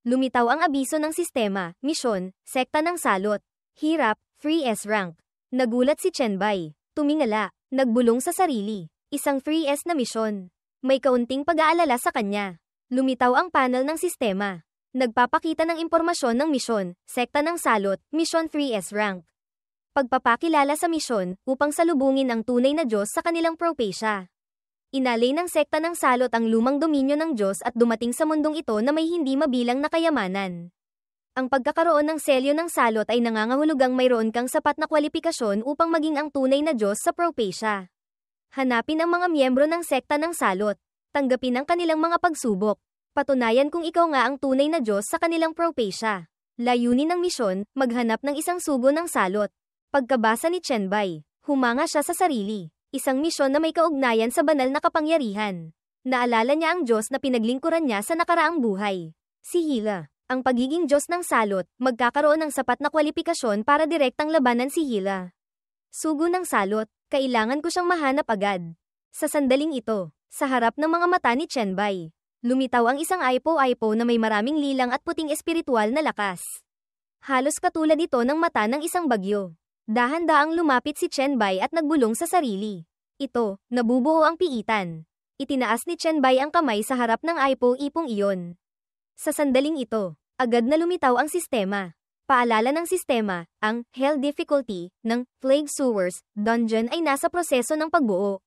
Lumitaw ang abiso ng sistema, misyon, sekta ng salot. Hirap, free S rank. Nagulat si Chenbai. Tumingala, nagbulong sa sarili. Isang free S na misyon. May kaunting pag-aalala sa kanya. Lumitaw ang panel ng sistema. Nagpapakita ng impormasyon ng misyon, sekta ng salot, misyon 3S rank. Pagpapakilala sa misyon, upang salubungin ang tunay na Diyos sa kanilang propesya. Inalay ng sekta ng salot ang lumang dominyo ng Diyos at dumating sa mundong ito na may hindi mabilang na kayamanan. Ang pagkakaroon ng selyo ng salot ay nangangahulugang mayroon kang sapat na kwalipikasyon upang maging ang tunay na Diyos sa propesya. Hanapin ang mga miyembro ng sekta ng salot. Tanggapin ang kanilang mga pagsubok. Patunayan kung ikaw nga ang tunay na Diyos sa kanilang propesya. Layunin ng misyon, maghanap ng isang sugo ng salot. Pagkabasa ni Chenbai, humanga siya sa sarili. Isang misyon na may kaugnayan sa banal na kapangyarihan. Naalala niya ang Diyos na pinaglingkuran niya sa nakaraang buhay. Si Hila. Ang pagiging Diyos ng salot, magkakaroon ng sapat na kwalipikasyon para direktang labanan si Hila. Sugo ng salot, kailangan ko siyang mahanap agad. Sa sandaling ito, sa harap ng mga mata ni Chenbai, lumitaw ang isang aipo-aipo na may maraming lilang at puting espiritual na lakas. Halos katulad ito ng mata ng isang bagyo. Dahan-daang lumapit si Chenbai at nagbulong sa sarili. Ito, nabubuo ang piitan. Itinaas ni Chenbai ang kamay sa harap ng aipo-ipong iyon. Sa sandaling ito, agad na lumitaw ang sistema. Paalala ng sistema, ang Hell difficulty ng Plague Sewers Dungeon ay nasa proseso ng pagbuo.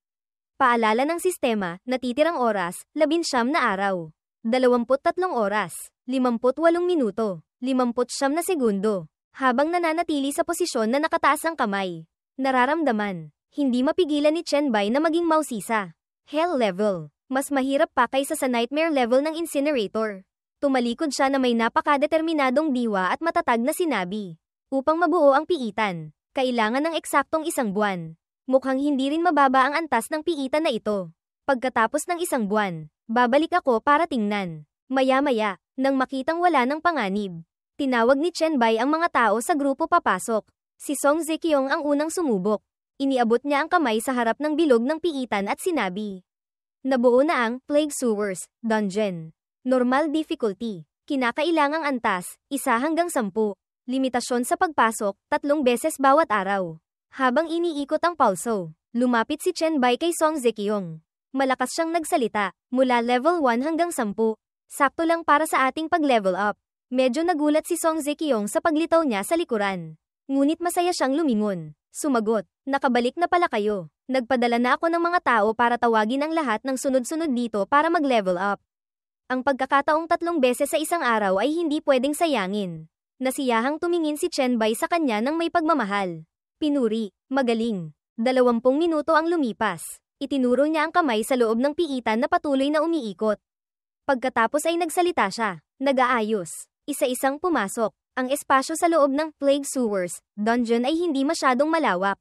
Paalala ng sistema, natitirang oras, 19 na araw. 23 oras, 58 minuto, 59 na segundo. Habang nananatili sa posisyon na nakataas ang kamay. Nararamdaman, hindi mapigilan ni Chenbai na maging mausisa. Hell level, mas mahirap pa kaysa sa nightmare level ng incinerator. Tumalikod siya na may napakadeterminadong diwa at matatag na sinabi. Upang mabuo ang piitan, kailangan ng eksaktong 1 buwan. Mukhang hindi rin mababa ang antas ng piitan na ito. Pagkatapos ng 1 buwan, babalik ako para tingnan. Maya-maya, nang makitang wala ng panganib. Tinawag ni Chenbai ang mga tao sa grupo papasok. Si Song Zekiong ang unang sumubok. Iniabot niya ang kamay sa harap ng bilog ng piitan at sinabi. Nabuo na ang Plague Sewers Dungeon. Normal difficulty. Kinakailangang antas, 1 hanggang 10. Limitasyon sa pagpasok, 3 beses bawat araw. Habang iniikot ang pulso, lumapit si Chenbai kay Song Zekiong. Malakas siyang nagsalita, mula level 1 hanggang 10. Sakto lang para sa ating pag-level up. Medyo nagulat si Song Zekiong sa paglitaw niya sa likuran. Ngunit masaya siyang lumingon. Sumagot, nakabalik na pala kayo. Nagpadala na ako ng mga tao para tawagin ang lahat ng sunod-sunod dito para mag-level up. Ang pagkakataong 3 beses sa isang araw ay hindi pwedeng sayangin. Nasiyahang tumingin si Chenbai sa kanya ng may pagmamahal. Pinuri, magaling. 20 minuto ang lumipas. Itinuro niya ang kamay sa loob ng piitan na patuloy na umiikot. Pagkatapos ay nagsalita siya. Nag-aayos. Isa-isang pumasok. Ang espasyo sa loob ng Plague Sewers Dungeon ay hindi masyadong malawak.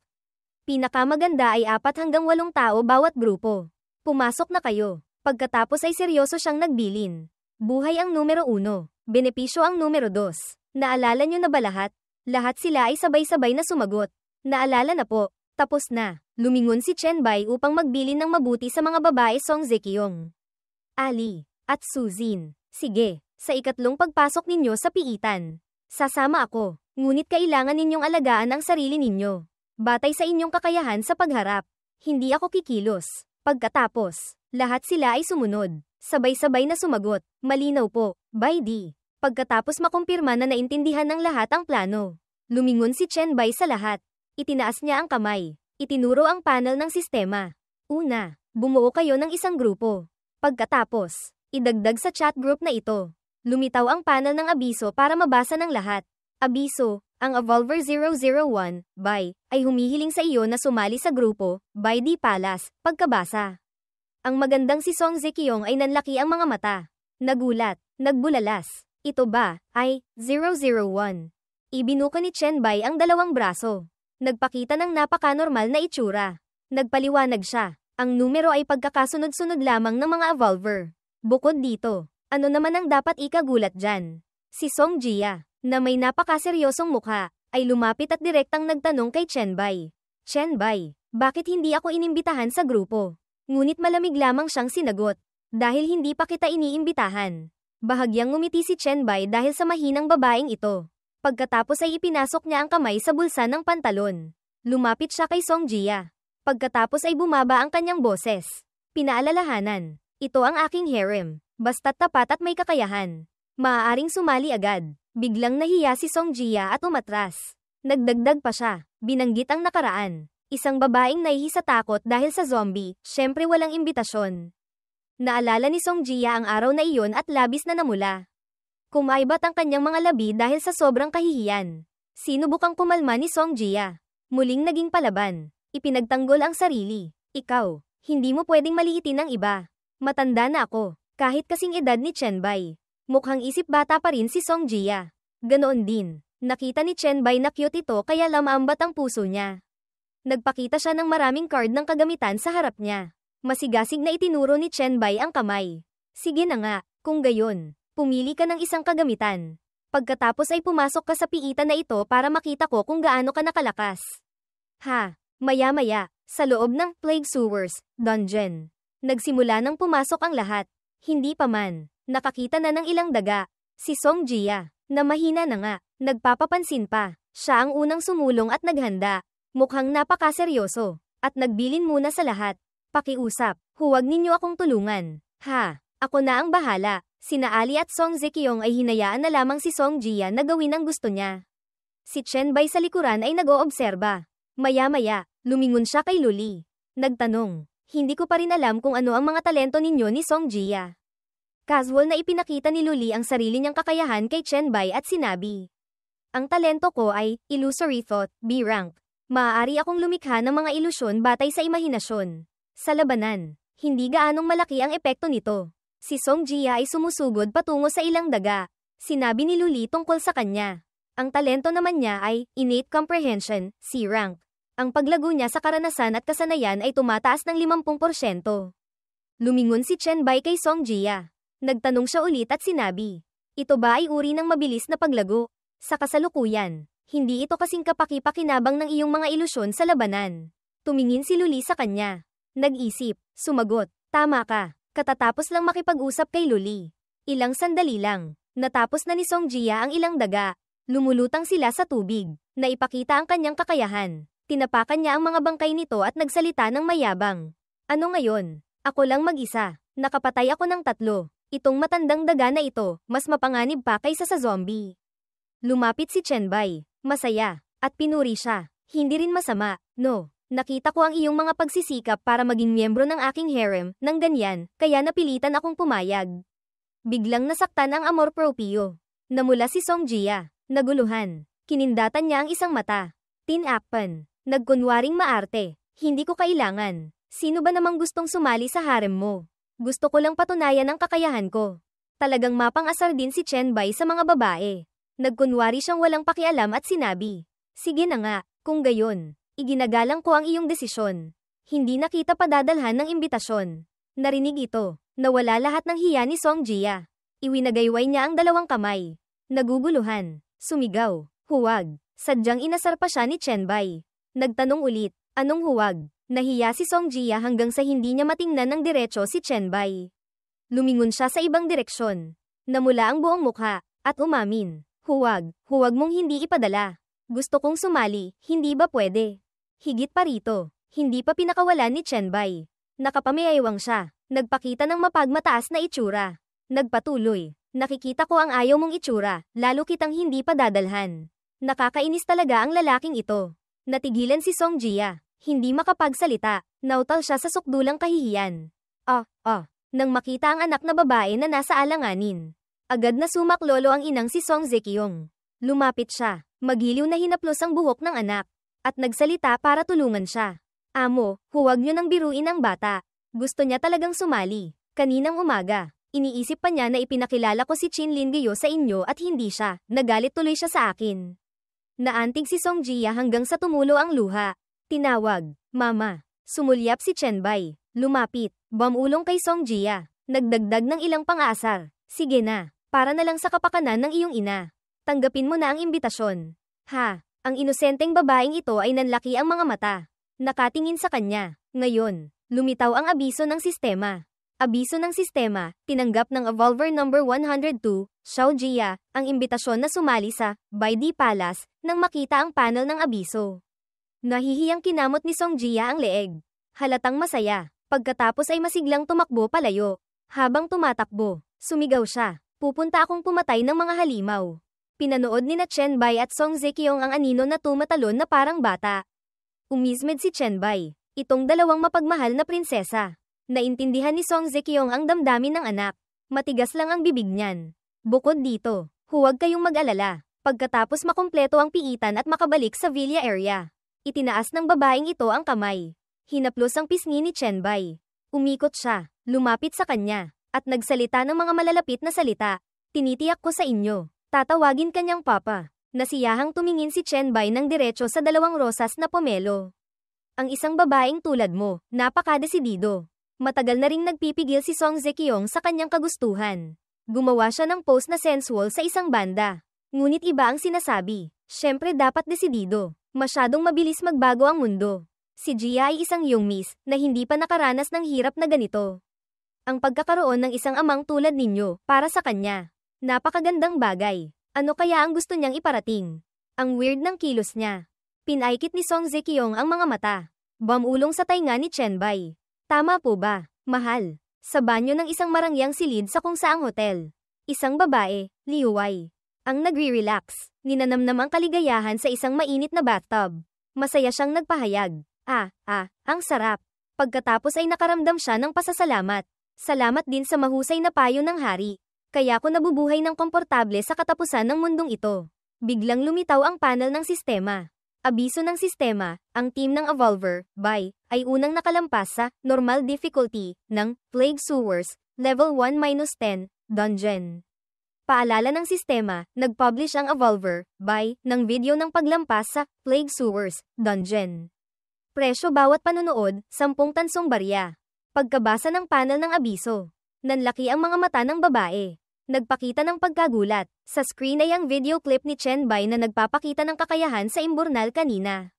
Pinakamaganda ay 4 hanggang 8 tao bawat grupo. Pumasok na kayo. Pagkatapos ay seryoso siyang nagbilin. Buhay ang numero 1. Benepisyo ang numero 2. Naalala niyo na ba lahat? Lahat sila ay sabay-sabay na sumagot. Naalala na po. Tapos na. Lumingon si Chenbai upang magbilin ng mabuti sa mga babae Song Zekiong. Ali. At Suzin. Sige. Sa ikatlong pagpasok ninyo sa piitan. Sasama ako, ngunit kailangan ninyong alagaan ang sarili ninyo. Batay sa inyong kakayahan sa pagharap. Hindi ako kikilos. Pagkatapos, lahat sila ay sumunod. Sabay-sabay na sumagot, malinaw po, by D. Pagkatapos makumpirma na naintindihan ng lahat ang plano. Lumingon si Chenbai sa lahat. Itinaas niya ang kamay. Itinuro ang panel ng sistema. Una, bumuo kayo ng isang grupo. Pagkatapos, idagdag sa chat group na ito. Lumitaw ang panel ng abiso para mabasa ng lahat. Abiso, ang Evolver 001, by, ay humihiling sa iyo na sumali sa grupo, by D Palace, pagkabasa. Ang magandang si Song Zekiong ay nanlaki ang mga mata. Nagulat, nagbulalas. Ito ba, ay, 001. Ibinuka ni Chenbai ang 2 braso. Nagpakita ng napaka-normal na itsura. Nagpaliwanag siya. Ang numero ay pagkakasunod-sunod lamang ng mga Evolver. Bukod dito, ano naman ang dapat ikagulat dyan? Si Song Jia, na may napakaseryosong mukha, ay lumapit at direktang nagtanong kay Chenbai. Chenbai, bakit hindi ako inimbitahan sa grupo? Ngunit malamig lamang siyang sinagot. Dahil hindi pa kita iniimbitahan. Bahagyang ngumiti si Chenbai dahil sa mahinang babaeng ito. Pagkatapos ay ipinasok niya ang kamay sa bulsa ng pantalon. Lumapit siya kay Song Jia. Pagkatapos ay bumaba ang kanyang boses. Pinaalalahanan. Ito ang aking harem. Basta't tapat at may kakayahan. Maaaring sumali agad. Biglang nahiya si Song Jia at umatras. Nagdagdag pa siya. Binanggit ang nakaraan. Isang babaeng nahihi sa takot dahil sa zombie, syempre walang imbitasyon. Naalala ni Song Jia ang araw na iyon at labis na namula. Kumaibat ang kanyang mga labi dahil sa sobrang kahihiyan. Sinubukang kumalma ni Song Jia. Muling naging palaban. Ipinagtanggol ang sarili. Ikaw, hindi mo pwedeng maliitin ang iba. Matanda na ako, kahit kasing edad ni Chenbai. Mukhang isip bata pa rin si Song Jia. Ganoon din, nakita ni Chenbai na cute ito kaya lamaambat ang puso niya. Nagpakita siya ng maraming card ng kagamitan sa harap niya. Masigasig na itinuro ni Chenbai ang kamay. Sige na nga, kung gayon. Pumili ka ng isang kagamitan. Pagkatapos ay pumasok ka sa piitan na ito para makita ko kung gaano ka nakalakas. Ha, maya-maya, sa loob ng Plague Sewers, dungeon. Nagsimula nang pumasok ang lahat. Hindi pa man, nakakita na ng ilang daga. Si Song Jia, na mahina na nga, nagpapapansin pa. Siya ang unang sumulong at naghanda. Mukhang napakaseryoso. At nagbilin muna sa lahat. Pakiusap, huwag ninyo akong tulungan. Ha, ako na ang bahala. Sina Ali at Song Zekiong ay hinayaan na lamang si Song Jia na gawin ang gusto niya. Si Chenbai sa likuran ay nag-oobserba. Maya-maya, lumingon siya kay Luli. Nagtanong, hindi ko pa rin alam kung ano ang mga talento ninyo ni Song Jia. Casual na ipinakita ni Luli ang sarili niyang kakayahan kay Chenbai at sinabi. Ang talento ko ay, illusory thought, B-rank. Maaari akong lumikha ng mga ilusyon batay sa imahinasyon. Sa labanan, hindi gaanong malaki ang epekto nito. Si Song Jia ay sumusugod patungo sa ilang daga. Sinabi ni Luli tungkol sa kanya. Ang talento naman niya ay innate comprehension, C-rank. Ang paglago niya sa karanasan at kasanayan ay tumataas ng 50%. Lumingon si Chenbai kay Song Jia. Nagtanong siya ulit at sinabi, ito ba ay uri ng mabilis na paglago? Sa kasalukuyan, hindi ito kasing kapaki-pakinabang ng iyong mga ilusyon sa labanan. Tumingin si Luli sa kanya. Nag-isip, sumagot, tama ka. Katatapos lang makipag-usap kay Luli. Ilang sandali lang, natapos na ni Song Jia ang ilang daga. Lumulutang sila sa tubig, naipakita ang kanyang kakayahan. Tinapakan niya ang mga bangkay nito at nagsalita ng mayabang. Ano ngayon? Ako lang mag-isa. Nakapatay ako ng 3. Itong matandang daga na ito, mas mapanganib pa kaysa sa zombie. Lumapit si Chenbai, masaya, at pinuri siya. Hindi rin masama, no. Nakita ko ang iyong mga pagsisikap para maging miyembro ng aking harem, ng ganyan, kaya napilitan akong pumayag. Biglang nasaktan ang amor proprio. Namula si Song Jia, naguluhan. Kinindatan niya ang isang mata. Tinakpan. Nagkunwaring maarte. Hindi ko kailangan. Sino ba namang gustong sumali sa harem mo? Gusto ko lang patunayan ang kakayahan ko. Talagang mapang-asar din si Chenbai sa mga babae. Nagkunwari siyang walang pakialam at sinabi, sige na nga, kung gayon. Iginagalang ko ang iyong desisyon. Hindi na kita padadalhan ng imbitasyon. Narinig ito. Nawala lahat ng hiya ni Song Jia. Iwinagayway niya ang 2 kamay. Naguguluhan. Sumigaw. Huwag. Sadyang inasar pa siya ni Chenbai. Nagtanong ulit. Anong huwag? Nahiya si Song Jia hanggang sa hindi niya matingnan ng diretso si Chenbai. Lumingon siya sa ibang direksyon. Namula ang buong mukha. At umamin. Huwag. Huwag mong hindi ipadala. Gusto kong sumali. Hindi ba pwede? Higit pa rito, hindi pa pinakawalan ni Chenbai. Nakapamiaywang siya, nagpakita ng mapagmataas na itsura. Nagpatuloy, nakikita ko ang ayaw mong itsura, lalo kitang hindi pa dadalhan. Nakakainis talaga ang lalaking ito. Natigilan si Song Jia, hindi makapagsalita, nautal siya sa sukdulang kahihiyan. Nang makita ang anak na babae na nasa alanganin. Agad na sumaklolo ang inang si Song Zekiong. Lumapit siya, magiliw na hinaplos ang buhok ng anak. At nagsalita para tulungan siya. Amo, huwag niyo nang biruin ang bata. Gusto niya talagang sumali. Kaninang umaga, iniisip pa niya na ipinakilala ko si Chin Lin Gyo sa inyo at hindi siya. Nagalit tuloy siya sa akin. Naantig si Song Jia hanggang sa tumulo ang luha. Tinawag, Mama. Sumulyap si Chenbai. Lumapit, bumulong kay Song Jia. Nagdagdag ng ilang pang-aasar. Sige na, para na lang sa kapakanan ng iyong ina. Tanggapin mo na ang imbitasyon. Ha? Ang inosenteng babaeng ito ay nanlaki ang mga mata. Nakatingin sa kanya. Ngayon, lumitaw ang abiso ng sistema. Abiso ng sistema, tinanggap ng Evolver number 102, Xiao Jia, ang imbitasyon na sumali sa By the Palace nang makita ang panel ng abiso. Nahihiyang kinamot ni Song Jia ang leeg. Halatang masaya. Pagkatapos ay masiglang tumakbo palayo. Habang tumatakbo, sumigaw siya, pupunta akong pumatay ng mga halimaw. Pinanood ni na Chen Bai at Song Zekiong ang anino na tumatalon na parang bata. Umismed si Chen Bai, itong dalawang mapagmahal na prinsesa. Naintindihan ni Song Zekiong ang damdamin ng anak. Matigas lang ang bibig niyan. Bukod dito, huwag kayong mag-alala. Pagkatapos makumpleto ang piitan at makabalik sa villa area, itinaas ng babaeng ito ang kamay. Hinaplos ang pisngi ni Chen Bai. Umikot siya, lumapit sa kanya, at nagsalita ng mga malalapit na salita. Tinitiyak ko sa inyo. Tatawagin kanyang papa. Nasiyahang tumingin si Chen Bai ng diretso sa dalawang rosas na pomelo. Ang isang babaeng tulad mo, napakadesidido. Matagal na ring nagpipigil si Song Zekiong sa kanyang kagustuhan. Gumawa siya ng pose na sensual sa isang banda. Ngunit iba ang sinasabi. Siyempre dapat desidido. Masyadong mabilis magbago ang mundo. Si Jia ay isang young miss na hindi pa nakaranas ng hirap na ganito. Ang pagkakaroon ng isang amang tulad ninyo para sa kanya. Napakagandang bagay. Ano kaya ang gusto niyang iparating? Ang weird ng kilos niya. Pinaikit ni Song Zekiong ang mga mata. Bumulong sa tainga ni Chen Bai. Tama po ba, mahal? Sa banyo ng isang marangyang silid sa kung saang hotel. Isang babae, Liu Wei, ang nagre-relax. Ninanamnam ang kaligayahan sa isang mainit na bathtub. Masaya siyang nagpahayag. Ang sarap. Pagkatapos ay nakaramdam siya ng pasasalamat. Salamat din sa mahusay na payo ng hari. Kaya ko nabubuhay ng komportable sa katapusan ng mundong ito. Biglang lumitaw ang panel ng sistema. Abiso ng sistema, ang team ng Evolver, Bai, ay unang nakalampas sa normal difficulty ng Plague Sewers, level 1-10, dungeon. Paalala ng sistema, nag-publish ang Evolver, Bai, ng video ng paglampas sa Plague Sewers, dungeon. Presyo bawat panonood, 10 tansong barya. Pagkabasa ng panel ng abiso, nanlaki ang mga mata ng babae. Nagpakita ng pagkagulat. Sa screen ay ang video clip ni Chen Bai na nagpapakita ng kakayahan sa imburnal kanina.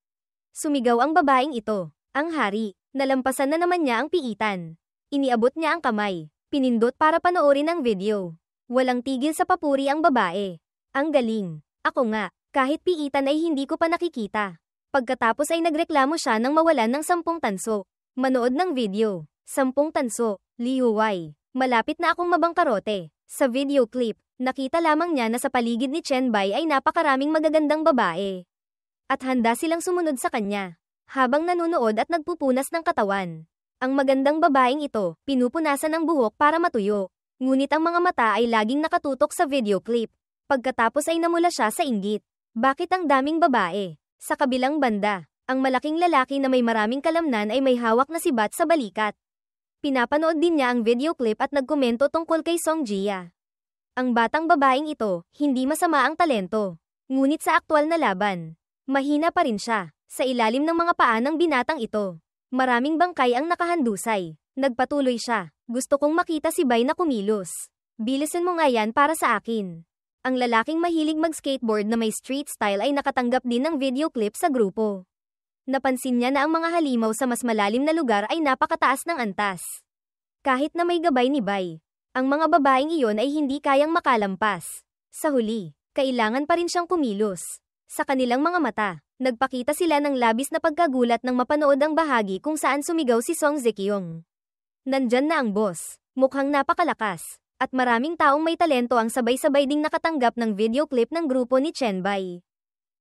Sumigaw ang babaeng ito. Ang hari. Nalampasan na naman niya ang piitan. Iniabot niya ang kamay. Pinindot para panoorin ang video. Walang tigil sa papuri ang babae. Ang galing. Ako nga. Kahit piitan ay hindi ko pa nakikita. Pagkatapos ay nagreklamo siya nang mawalan ng 10 tanso. Manood ng video. 10 tanso. Liu Wei. Malapit na akong mabangkarote. Sa video clip, nakita lamang niya na sa paligid ni Chen Bai ay napakaraming magagandang babae. At handa silang sumunod sa kanya. Habang nanonood at nagpupunas ng katawan. Ang magandang babaeng ito, pinupunasan ng buhok para matuyo. Ngunit ang mga mata ay laging nakatutok sa video clip. Pagkatapos ay namula siya sa inggit. Bakit ang daming babae? Sa kabilang banda, ang malaking lalaki na may maraming kalamnan ay may hawak na sibat sa balikat. Pinapanood din niya ang video clip at nagkomento tungkol kay Song Jia. Ang batang babaeng ito, hindi masama ang talento. Ngunit sa aktwal na laban, mahina pa rin siya. Sa ilalim ng mga paa ng binatang ito, maraming bangkay ang nakahandusay. Nagpatuloy siya. Gusto kong makita si Bai na kumilos. Bilisan mo nga yan para sa akin. Ang lalaking mahilig mag-skateboard na may street style ay nakatanggap din ng video clip sa grupo. Napansin niya na ang mga halimaw sa mas malalim na lugar ay napakataas ng antas. Kahit na may gabay ni Bai, ang mga babaeng iyon ay hindi kayang makalampas. Sa huli, kailangan pa rin siyang kumilos. Sa kanilang mga mata, nagpakita sila ng labis na pagkagulat nang mapanood ang bahagi kung saan sumigaw si Song Zekiong. Nandyan na ang boss, mukhang napakalakas, at maraming taong may talento ang sabay-sabay ding nakatanggap ng video clip ng grupo ni Chen Bai.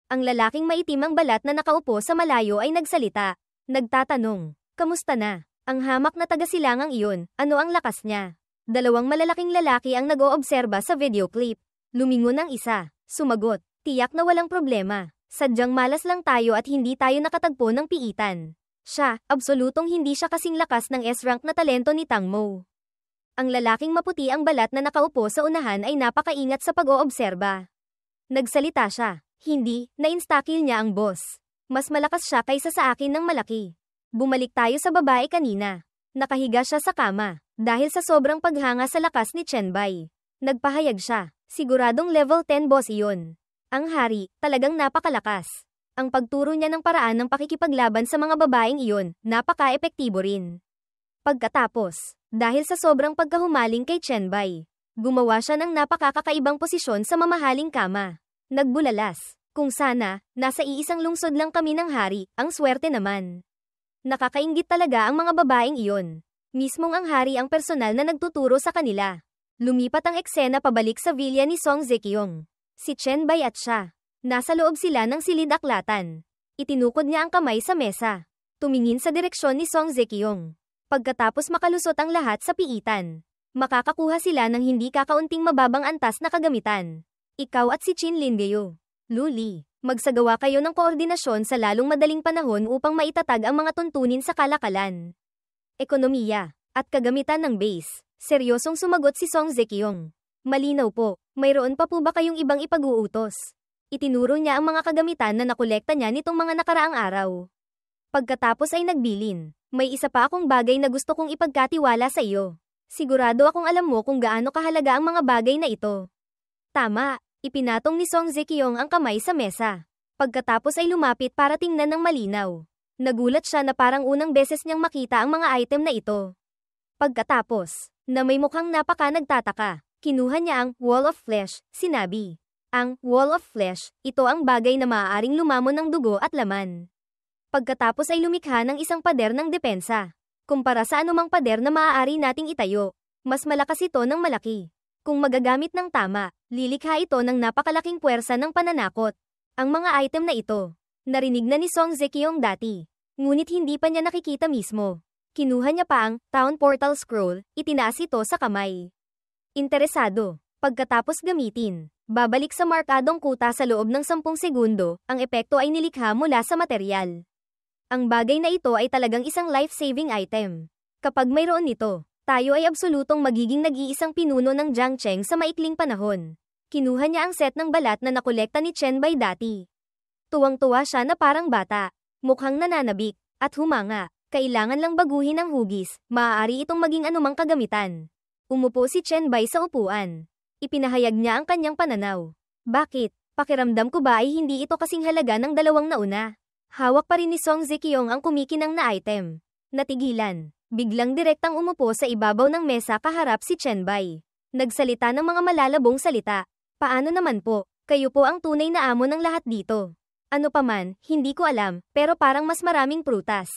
Ang lalaking maitim ang balat na nakaupo sa malayo ay nagsalita. Nagtatanong, kamusta na? Ang hamak na taga-silangang iyon, ano ang lakas niya? Dalawang malalaking lalaki ang nag-oobserba sa video clip. Lumingon ang isa, sumagot, tiyak na walang problema. Sadyang malas lang tayo at hindi tayo nakatagpo ng piitan. Siya, absolutong hindi siya kasing lakas ng S-rank na talento ni Tang Mo. Ang lalaking maputi ang balat na nakaupo sa unahan ay napakaingat sa pag-oobserba. Nagsalita siya. Hindi, na-instakil niya ang boss. Mas malakas siya kaysa sa akin ng malaki. Bumalik tayo sa babae kanina. Nakahiga siya sa kama, dahil sa sobrang paghanga sa lakas ni Chen Bai. Nagpahayag siya, siguradong level 10 boss iyon. Ang hari, talagang napakalakas. Ang pagturo niya ng paraan ng pakikipaglaban sa mga babaeng iyon, napaka-epektibo rin. Pagkatapos, Dahil sa sobrang pagkahumaling kay Chenbei, gumawa siya ng napakakakaibang posisyon sa mamahaling kama. Nagbulalas. Kung sana, nasa iisang lungsod lang kami ng hari, ang swerte naman. Nakakainggit talaga ang mga babaeng iyon. Mismong ang hari ang personal na nagtuturo sa kanila. Lumipat ang eksena pabalik sa villa ni Song Zekyong. Si Chenbei at siya. Nasa loob sila ng silid-aklatan. Itinukod niya ang kamay sa mesa. Tumingin sa direksyon ni Song Zekyong. Pagkatapos makalusot ang lahat sa piitan, makakakuha sila ng hindi kakaunting mababang antas na kagamitan. Ikaw at si Chin Lingyo. Luli, magsagawa kayo ng koordinasyon sa lalong madaling panahon upang maitatag ang mga tuntunin sa kalakalan. Ekonomiya, at kagamitan ng base. Seryosong sumagot si Song Zekyong. Malinaw po, mayroon pa po ba kayong ibang ipag-uutos? Itinuro niya ang mga kagamitan na nakolekta niya nitong mga nakaraang araw. Pagkatapos ay nagbilin, may isa pa akong bagay na gusto kong ipagkatiwala sa iyo. Sigurado akong alam mo kung gaano kahalaga ang mga bagay na ito. Tama. Ipinatong ni Song Zekyong ang kamay sa mesa. Pagkatapos ay lumapit para tingnan ng malinaw. Nagulat siya na parang unang beses niyang makita ang mga item na ito. Pagkatapos, na may mukhang nagtataka, kinuha niya ang Wall of Flesh, sinabi. Ang Wall of Flesh, ito ang bagay na maaaring lumamon ng dugo at laman. Pagkatapos ay lumikha ng isang pader ng depensa. Kumpara sa anumang pader na maaari nating itayo, mas malakas ito ng malaki. Kung magagamit ng tama, lilikha ito ng napakalaking puwersa ng pananakot. Ang mga item na ito, narinig na ni Song Zekyong dati. Ngunit hindi pa niya nakikita mismo. Kinuha niya pa ang Town Portal Scroll, itinaas ito sa kamay. Interesado, pagkatapos gamitin, babalik sa markadong kuta sa loob ng 10 segundo, ang epekto ay nilikha mula sa materyal. Ang bagay na ito ay talagang isang life-saving item. Kapag mayroon nito, tayo ay absolutong magiging nag-iisang pinuno ng Jiangcheng sa maikling panahon. Kinuha niya ang set ng balat na nakolekta ni Chenbei dati. Tuwang-tuwa siya na parang bata, mukhang nananabik, at humanga. Kailangan lang baguhin ang hugis, maaari itong maging anumang kagamitan. Umupo si Chenbei sa upuan. Ipinahayag niya ang kanyang pananaw. Bakit? Pakiramdam ko ba ay hindi ito kasing halaga ng dalawang nauna? Hawak pa rin ni Song Zekyong ang kumikinang na item. Natigilan. Biglang direktang umupo sa ibabaw ng mesa kaharap si Chenbei. Nagsalita ng mga malalabong salita. Paano naman po? Kayo po ang tunay na amo ng lahat dito. Ano paman, hindi ko alam, pero parang mas maraming prutas.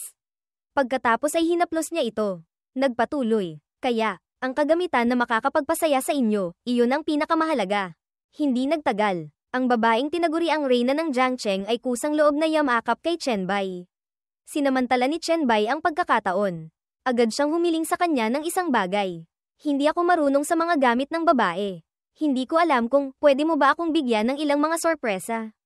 Pagkatapos ay hinaplos niya ito. Nagpatuloy. Kaya, ang kagamitan na makakapagpasaya sa inyo, iyon ang pinakamahalaga. Hindi nagtagal. Ang babaeng tinaguri ang reyna ng Jiangcheng ay kusang loob na yamakap kay Chenbei. Sinamantala ni Chenbei ang pagkakataon. Agad siyang humiling sa kanya ng isang bagay. Hindi ako marunong sa mga gamit ng babae. Hindi ko alam kung pwede mo ba akong bigyan ng ilang mga sorpresa.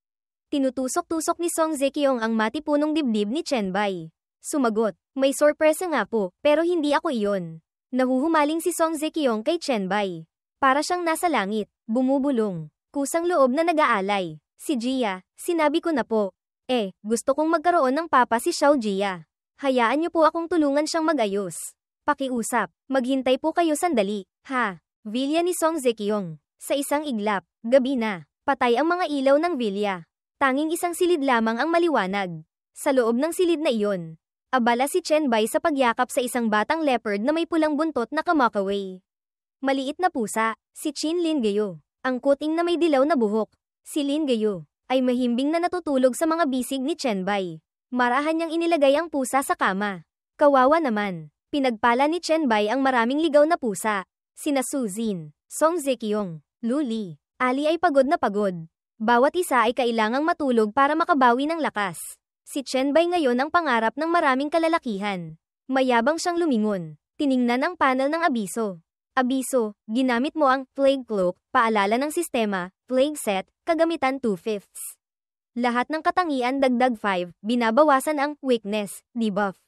Tinutusok-tusok ni Song Zekyong ang matipunong dibdib ni Chenbei. Sumagot, may sorpresa nga po, pero hindi ako iyon. Nahuhumaling si Song Zekyong kay Chenbei. Para siyang nasa langit, bumubulong. Kusang loob na nag-aalay. Si Jia, sinabi ko na po. Gusto kong magkaroon ng papa si Xiao Jia. Hayaan niyo po akong tulungan siyang mag-ayos. Pakiusap, maghintay po kayo sandali, ha? Villa ni Song Zekyong. Sa isang iglap, gabi na, patay ang mga ilaw ng villa. Tanging isang silid lamang ang maliwanag. Sa loob ng silid na iyon, abala si Chenbei sa pagyakap sa isang batang leopard na may pulang buntot na kamakaway. Maliit na pusa, si Chin Lingyo. Ang kuting na may dilaw na buhok. Si Lingyo ay mahimbing na natutulog sa mga bisig ni Chenbei. Marahan niyang inilagay ang pusa sa kama. Kawawa naman. Pinagpala ni Chenbei ang maraming ligaw na pusa. Sina Suzin, Song Zekyong, Luli, Ali ay pagod na pagod. Bawat isa ay kailangang matulog para makabawi ng lakas. Si Chenbei ngayon ang pangarap ng maraming kalalakihan. Mayabang siyang lumingon. Tiningnan ang panel ng abiso. Abiso, ginamit mo ang Plague Cloak, paalala ng sistema, Plague Set, kagamitan 2/5. Lahat ng katangian dagdag 5, binabawasan ang weakness, debuff.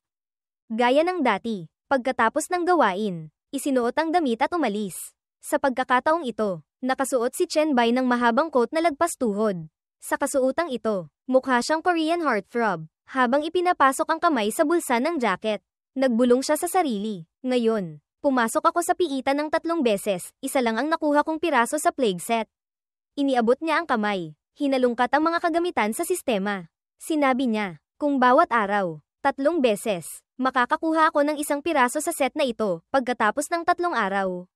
Gaya ng dati, pagkatapos ng gawain, isinuot ang damit at umalis. Sa pagkakataong ito, nakasuot si Chenbei ng mahabang coat na lagpas tuhod. Sa kasuotang ito, mukha siyang Korean heartthrob, habang ipinapasok ang kamay sa bulsa ng jacket. Nagbulong siya sa sarili. Ngayon, pumasok ako sa piitan ng 3 beses, isa lang ang nakuha kong piraso sa plague set. Iniabot niya ang kamay. Hinalungkat ang mga kagamitan sa sistema. Sinabi niya, kung bawat araw, 3 beses, Makakakuha ako ng isang piraso sa set na ito pagkatapos ng 3 araw.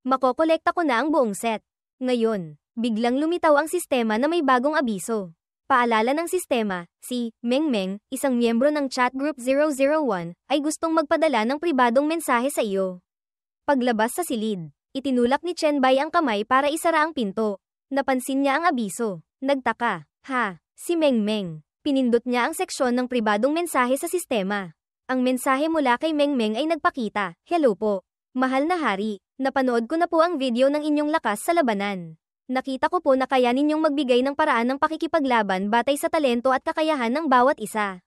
Makokolekta ko na ang buong set. Ngayon, biglang lumitaw ang sistema na may bagong abiso. Paalala ng sistema, si Mengmeng, isang miyembro ng chat group 001, ay gustong magpadala ng pribadong mensahe sa iyo. Paglabas sa silid, itinulak ni Chenbai ang kamay para isara ang pinto. Napansin niya ang abiso. Nagtaka. Si Mengmeng. Pinindot niya ang seksyon ng pribadong mensahe sa sistema. Ang mensahe mula kay Mengmeng ay nagpakita, "Hello po. Mahal na hari, napanood ko na po ang video ng inyong lakas sa labanan. Nakita ko po na kaya ninyong magbigay ng paraan ng pakikipaglaban batay sa talento at kakayahan ng bawat isa.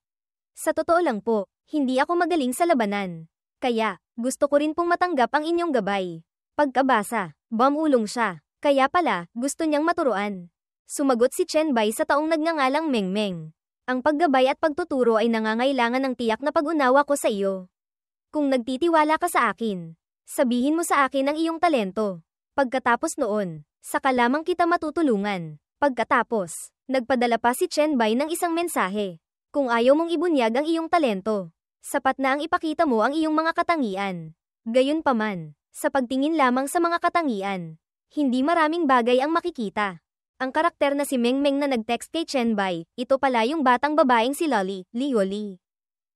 Sa totoo lang po, hindi ako magaling sa labanan. Kaya, gusto ko rin pong matanggap ang inyong gabay." Pagkabasa, bumulong siya. Kaya pala, gusto niyang maturuan. Sumagot si Chenbai sa taong nagngangalang Mengmeng. Ang paggabay at pagtuturo ay nangangailangan ng tiyak na pag-unawa ko sa iyo. Kung nagtitiwala ka sa akin, sabihin mo sa akin ang iyong talento. Pagkatapos noon, saka lamang kita matutulungan. Pagkatapos, nagpadala pa si Chenbai ng isang mensahe. Kung ayaw mong ibunyag ang iyong talento, sapat na ang ipakita mo ang iyong mga katangian. Gayunpaman, sa pagtingin lamang sa mga katangian, hindi maraming bagay ang makikita. Ang karakter na si Mengmeng na nag-text kay Chenbai, ito pala yung batang babaeng si Lioli,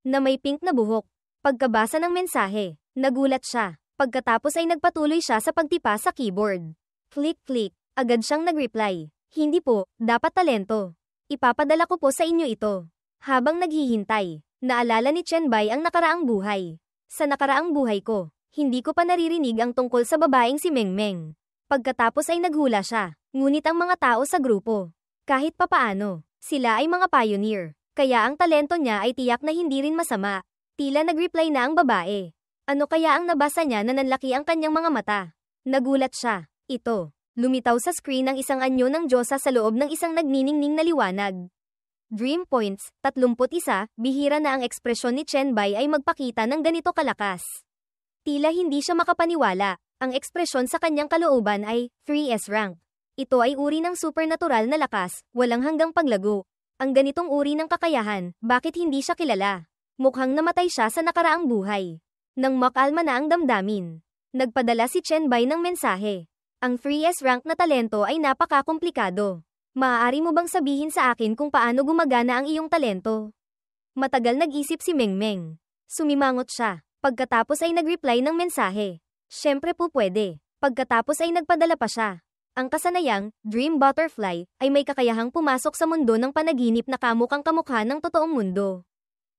na may pink na buhok. Pagkabasa ng mensahe, nagulat siya. Pagkatapos ay nagpatuloy siya sa pagtipa sa keyboard. Click-click, agad siyang nag-reply. Hindi po, dapat talento. Ipapadala ko po sa inyo ito. Habang naghihintay, naalala ni Chenbai ang nakaraang buhay. Sa nakaraang buhay ko, hindi ko pa naririnig ang tungkol sa babaeng si Mengmeng. Pagkatapos ay naghula siya. Ngunit ang mga tao sa grupo, kahit papaano, sila ay mga pioneer. Kaya ang talento niya ay tiyak na hindi rin masama. Tila nag-reply na ang babae. Ano kaya ang nabasa niya na nanlaki ang kanyang mga mata? Nagulat siya. Ito, lumitaw sa screen ang isang anyo ng Diyosa sa loob ng isang nagniningning na liwanag. Dream Points, 31, bihira na ang ekspresyon ni Chenbai ay magpakita ng ganito kalakas. Tila hindi siya makapaniwala. Ang ekspresyon sa kanyang kalooban ay 3S rank. Ito ay uri ng supernatural na lakas, walang hanggang paglago. Ang ganitong uri ng kakayahan, bakit hindi siya kilala? Mukhang namatay siya sa nakaraang buhay. Nang makalma na ang damdamin, nagpadala si Chenbai ng mensahe. Ang 3S rank na talento ay napaka-komplikado. Maaari mo bang sabihin sa akin kung paano gumagana ang iyong talento? Matagal nag-isip si Mengmeng. Sumimangot siya. Pagkatapos ay nag-reply ng mensahe. Siyempre po pwede. Pagkatapos ay nagpadala pa siya. Ang kasanayang, Dream Butterfly, ay may kakayahang pumasok sa mundo ng panaginip na kamukhang kamukha ng totoong mundo.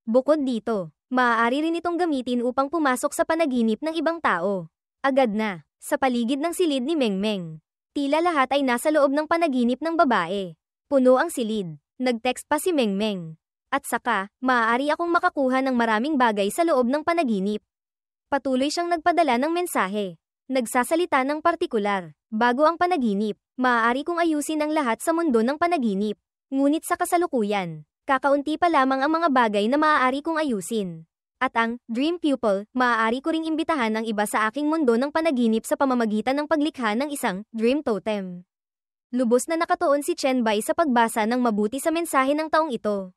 Bukod dito, maaari rin itong gamitin upang pumasok sa panaginip ng ibang tao. Agad na, sa paligid ng silid ni Mengmeng. Tila lahat ay nasa loob ng panaginip ng babae. Puno ang silid. Nag-text pa si Mengmeng. At saka, maaari akong makakuha ng maraming bagay sa loob ng panaginip. Patuloy siyang nagpadala ng mensahe. Nagsasalita ng partikular. Bago ang panaginip, maaari kong ayusin ang lahat sa mundo ng panaginip. Ngunit sa kasalukuyan, kakaunti pa lamang ang mga bagay na maaari kong ayusin. At ang Dream Pupil, maaari ko ring imbitahan ang iba sa aking mundo ng panaginip sa pamamagitan ng paglikha ng isang Dream Totem. Lubos na nakatuon si Chenbai sa pagbasa ng mabuti sa mensahe ng taong ito.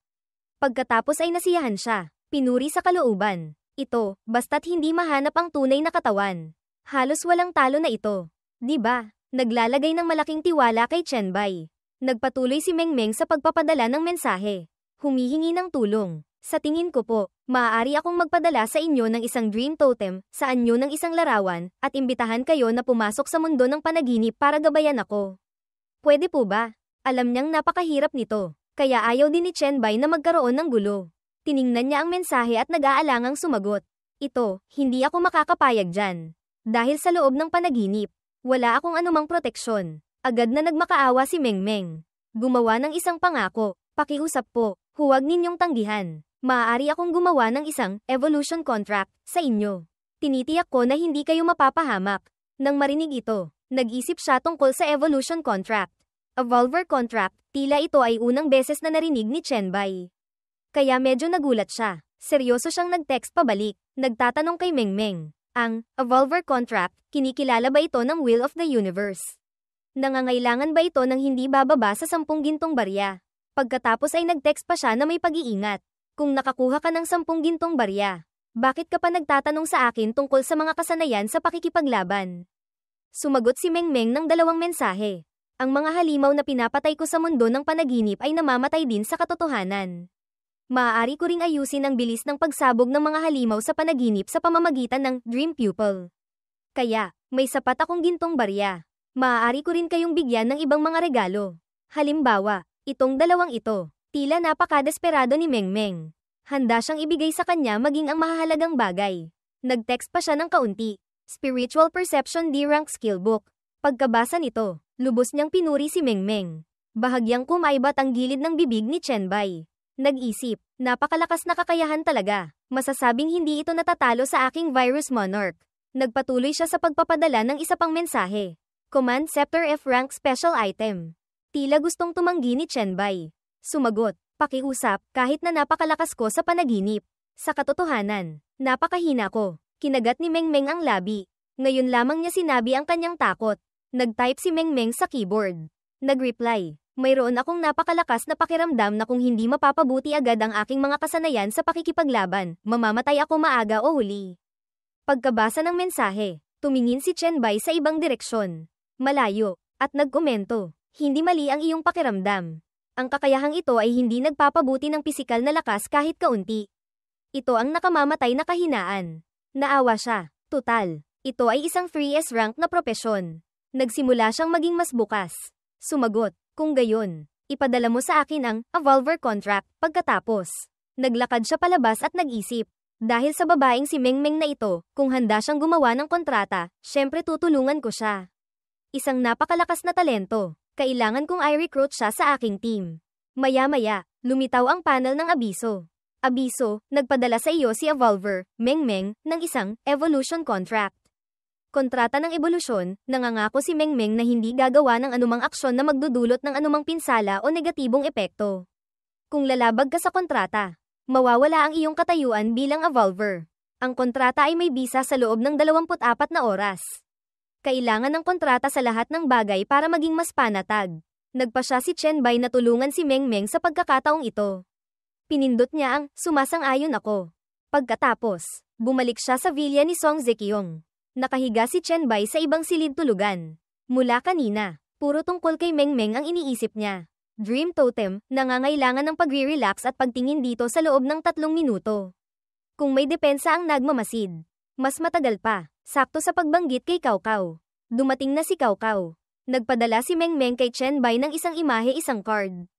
Pagkatapos ay nasiyahan siya. Pinuri sa kalooban. Ito, basta't hindi mahanap ang tunay na katawan. Halos walang talo na ito. Di ba? Naglalagay ng malaking tiwala kay Chenbai. Nagpatuloy si Mengmeng sa pagpapadala ng mensahe. Humihingi ng tulong. Sa tingin ko po, maaari akong magpadala sa inyo ng isang Dream Totem sa anyo ng isang larawan at imbitahan kayo na pumasok sa mundo ng panaginip para gabayan ako. Pwede po ba? Alam niyang napakahirap nito. Kaya ayaw din ni Chenbai na magkaroon ng gulo. Tiningnan niya ang mensahe at nag-aalangang sumagot. Ito, hindi ako makakapayag dyan. Dahil sa loob ng panaginip, wala akong anumang proteksyon. Agad na nagmakaawa si Mengmeng. Gumawa ng isang pangako. Pakiusap po, huwag ninyong tanggihan. Maaari akong gumawa ng isang evolution contract sa inyo. Tinitiyak ko na hindi kayo mapapahamak. Nang marinig ito, nag-isip siya tungkol sa evolution contract. Evolver contract, tila ito ay unang beses na narinig ni Chenbai. Kaya medyo nagulat siya. Seryoso siyang nag-text pabalik. Nagtatanong kay Mengmeng. Ang Evolver contract, kinikilala ba ito ng Will of the Universe? Nangangailangan ba ito ng hindi bababa sa 10 gintong barya? Pagkatapos ay nag-text pa siya na may pag-iingat. Kung nakakuha ka ng 10 gintong barya, Bakit ka pa nagtatanong sa akin tungkol sa mga kasanayan sa pakikipaglaban? Sumagot si Mengmeng ng dalawang mensahe. Ang mga halimaw na pinapatay ko sa mundo ng panaginip ay namamatay din sa katotohanan. Maaari ko ring ayusin ang bilis ng pagsabog ng mga halimaw sa panaginip sa pamamagitan ng Dream Pupil. Kaya, may sapat akong gintong barya. Maaari ko rin kayong bigyan ng ibang mga regalo. Halimbawa, itong dalawang ito. Tila napakadesperado ni Mengmeng. Handa siyang ibigay sa kanya maging ang mahalagang bagay. Nag-text pa siya ng kaunti. Spiritual Perception D-Rank Skillbook. Pagkabasa nito, lubos niyang pinuri si Mengmeng. Bahagyang kumaibat ang gilid ng bibig ni Chenbai. Nag-isip, napakalakas na kakayahan talaga. Masasabing hindi ito natatalo sa aking Virus Monarch. Nagpatuloy siya sa pagpapadala ng isa pang mensahe. Command Scepter F-Rank Special Item. Tila gustong tumanggi ni Chenbai. Sumagot, pakiusap, kahit na napakalakas ko sa panaginip. Sa katotohanan, napakahina ko. Kinagat ni Mengmeng ang labi. Ngayon lamang niya sinabi ang kanyang takot. Nag-type si Mengmeng sa keyboard. Nag-reply, mayroon akong napakalakas na pakiramdam na kung hindi mapapabuti agad ang aking mga kasanayan sa pakikipaglaban, mamamatay ako maaga o huli. Pagkabasa ng mensahe, tumingin si Chenbai sa ibang direksyon. Malayo, at nagkomento, hindi mali ang iyong pakiramdam. Ang kakayahang ito ay hindi nagpapabuti ng pisikal na lakas kahit kaunti. Ito ang nakamamatay na kahinaan. Naawa siya. Tutal, ito ay isang 3S rank na propesyon. Nagsimula siyang maging mas bukas. Sumagot, kung gayon, ipadala mo sa akin ang Evolver contract pagkatapos. Naglakad siya palabas at nag-isip. Dahil sa babaeng si Mengmeng na ito, kung handa siyang gumawa ng kontrata, syempre tutulungan ko siya. Isang napakalakas na talento. Kailangan kong i-recruit siya sa aking team. Maya-maya, lumitaw ang panel ng abiso. Abiso, nagpadala sa iyo si Evolver, Mengmeng, ng isang Evolution Contract. Kontrata ng ebolusyon, nangangako si Mengmeng na hindi gagawa ng anumang aksyon na magdudulot ng anumang pinsala o negatibong epekto. Kung lalabag ka sa kontrata, mawawala ang iyong katayuan bilang Evolver. Ang kontrata ay may bisa sa loob ng 24 na oras. Kailangan ng kontrata sa lahat ng bagay para maging mas panatag. Nagpa siya si Chenbai na tulungan si Mengmeng sa pagkakataong ito. Pinindot niya ang sumasang-ayon ako. Pagkatapos, bumalik siya sa villa ni Song Zekyong. Nakahiga si Chenbai sa ibang silid tulugan. Mula kanina, puro tungkol kay Mengmeng ang iniisip niya. Dream Totem, nangangailangan ng pagre-relax at pagtingin dito sa loob ng 3 minuto. Kung may depensa ang nagmamasid, mas matagal pa. Sakto sa pagbanggit kay Cao Cao. Dumating na si Cao Cao. Nagpadala si Mengmeng kay Chenbai ng isang imahe isang card.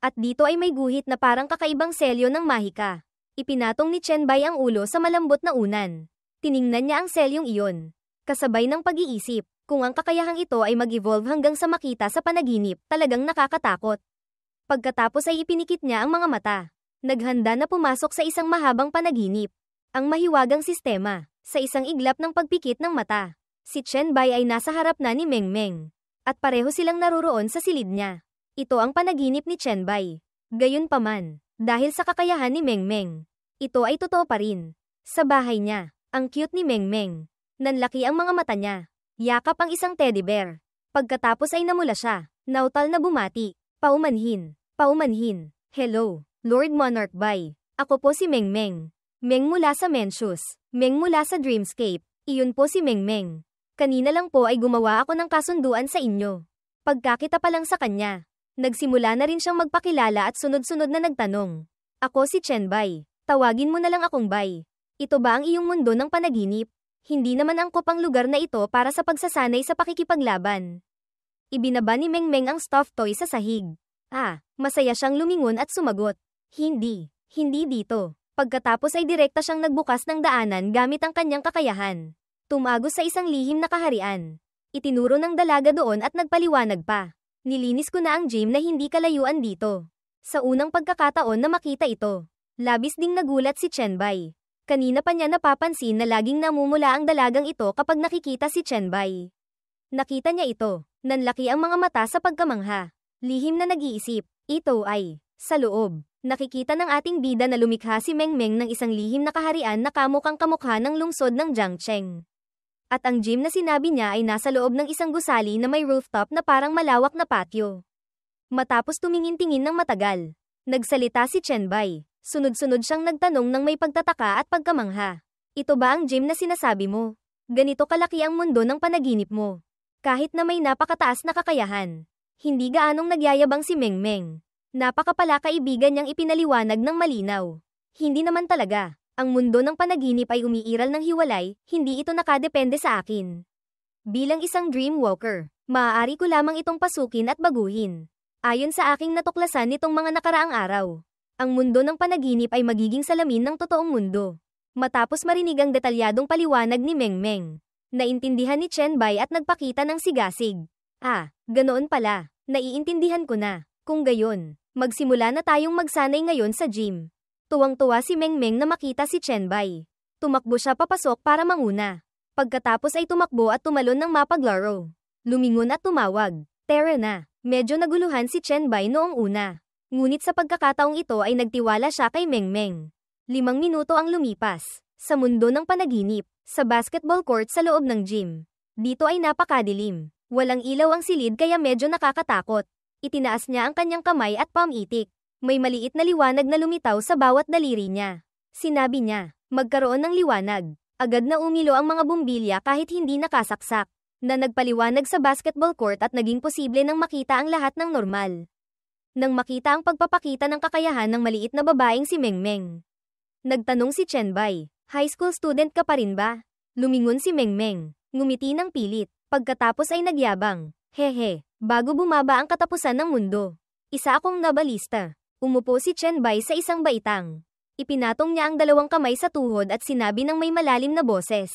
At dito ay may guhit na parang kakaibang selyo ng mahika. Ipinatong ni Chenbai ang ulo sa malambot na unan. Tiningnan niya ang selyong iyon. Kasabay ng pag-iisip, kung ang kakayahang ito ay mag-evolve hanggang sa makita sa panaginip, talagang nakakatakot. Pagkatapos ay ipinikit niya ang mga mata. Naghanda na pumasok sa isang mahabang panaginip. Ang mahiwagang sistema. Sa isang iglap ng pagpikit ng mata, si Chenbai ay nasa harap na ni Mengmeng. At pareho silang naroroon sa silid niya. Ito ang panaginip ni Chenbai. Gayunpaman, dahil sa kakayahan ni Mengmeng, ito ay totoo pa rin. Sa bahay niya, ang cute ni Mengmeng. Nanlaki ang mga mata niya. Yakap ang isang teddy bear. Pagkatapos ay namula siya. Nautal na bumati. Paumanhin. Paumanhin. Hello, Lord Monarch Bai. Ako po si Mengmeng. Meng mula sa Mencius. Meng mula sa Dreamscape. Iyon po si Mengmeng. Kanina lang po ay gumawa ako ng kasunduan sa inyo. Pagkakita pa lang sa kanya, nagsimula na rin siyang magpakilala at sunod-sunod na nagtanong. Ako si Chenbai. Tawagin mo na lang akong Bai. Ito ba ang iyong mundo ng panaginip? Hindi naman angkop ang lugar na ito para sa pagsasanay sa pakikipaglaban. Ibinaba ni Mengmeng ang stuffed toy sa sahig. Masaya siyang lumingon at sumagot. Hindi dito. Pagkatapos ay direkta siyang nagbukas ng daanan gamit ang kanyang kakayahan. Tumagos sa isang lihim na kaharian. Itinuro ng dalaga doon at nagpaliwanag pa. Nilinis ko na ang gym na hindi kalayuan dito. Sa unang pagkakataon na makita ito, labis ding nagulat si Chenbai. Kanina pa niya napapansin na laging namumula ang dalagang ito kapag nakikita si Chenbai. Nakita niya ito, nanlaki ang mga mata sa pagkamangha. Lihim na nag-iisip, ito ay, sa loob. Nakikita ng ating bida na lumikha si Mengmeng ng isang lihim na kaharian na kamukhang kamukha ng lungsod ng Jiangcheng. At ang gym na sinabi niya ay nasa loob ng isang gusali na may rooftop na parang malawak na patio. Matapos tumingin-tingin ng matagal, nagsalita si Chenbai. Sunod-sunod siyang nagtanong ng may pagtataka at pagkamangha. Ito ba ang gym na sinasabi mo? Ganito kalaki ang mundo ng panaginip mo. Kahit na may napakataas na kakayahan. Hindi gaanong nagyayabang si Mengmeng. Napakapala kaibigan niyang ipinaliwanag ng malinaw. Hindi naman talaga. Ang mundo ng panaginip ay umiiral ng hiwalay, hindi ito nakadepende sa akin. Bilang isang dreamwalker, maaari ko lamang itong pasukin at baguhin. Ayon sa aking natuklasan nitong mga nakaraang araw, ang mundo ng panaginip ay magiging salamin ng totoong mundo. Matapos marinig ang detalyadong paliwanag ni Mengmeng, naintindihan ni Chenbai at nagpakita ng sigasig. Ganoon pala, naiintindihan ko na. Kung gayon, magsimula na tayong magsanay ngayon sa gym. Tuwang-tuwa si Mengmeng na makita si Chenbai. Tumakbo siya papasok para manguna. Pagkatapos ay tumakbo at tumalon ng mapaglaro. Lumingon at tumawag. Tara na. Medyo naguluhan si Chenbai noong una. Ngunit sa pagkakataong ito ay nagtiwala siya kay Mengmeng. 5 minuto ang lumipas. Sa mundo ng panaginip, sa basketball court sa loob ng gym. Dito ay napakadilim. Walang ilaw ang silid kaya medyo nakakatakot. Itinaas niya ang kanyang kamay at palm-itik. May maliit na liwanag na lumitaw sa bawat daliri niya. Sinabi niya, magkaroon ng liwanag. Agad na umilo ang mga bumbilya kahit hindi nakasaksak, na nagpaliwanag sa basketball court at naging posible nang makita ang lahat ng normal. Nang makita ang pagpapakita ng kakayahan ng maliit na babaeng si Mengmeng. Nagtanong si Chenbai, high school student ka pa rin ba? Lumingon si Mengmeng, ngumiti ng pilit, pagkatapos ay nagyabang, hehe, bago bumaba ang katapusan ng mundo. Isa akong nabalista. Umupo si Chenbai sa isang baitang. Ipinatong niya ang 2 kamay sa tuhod at sinabi ng may malalim na boses.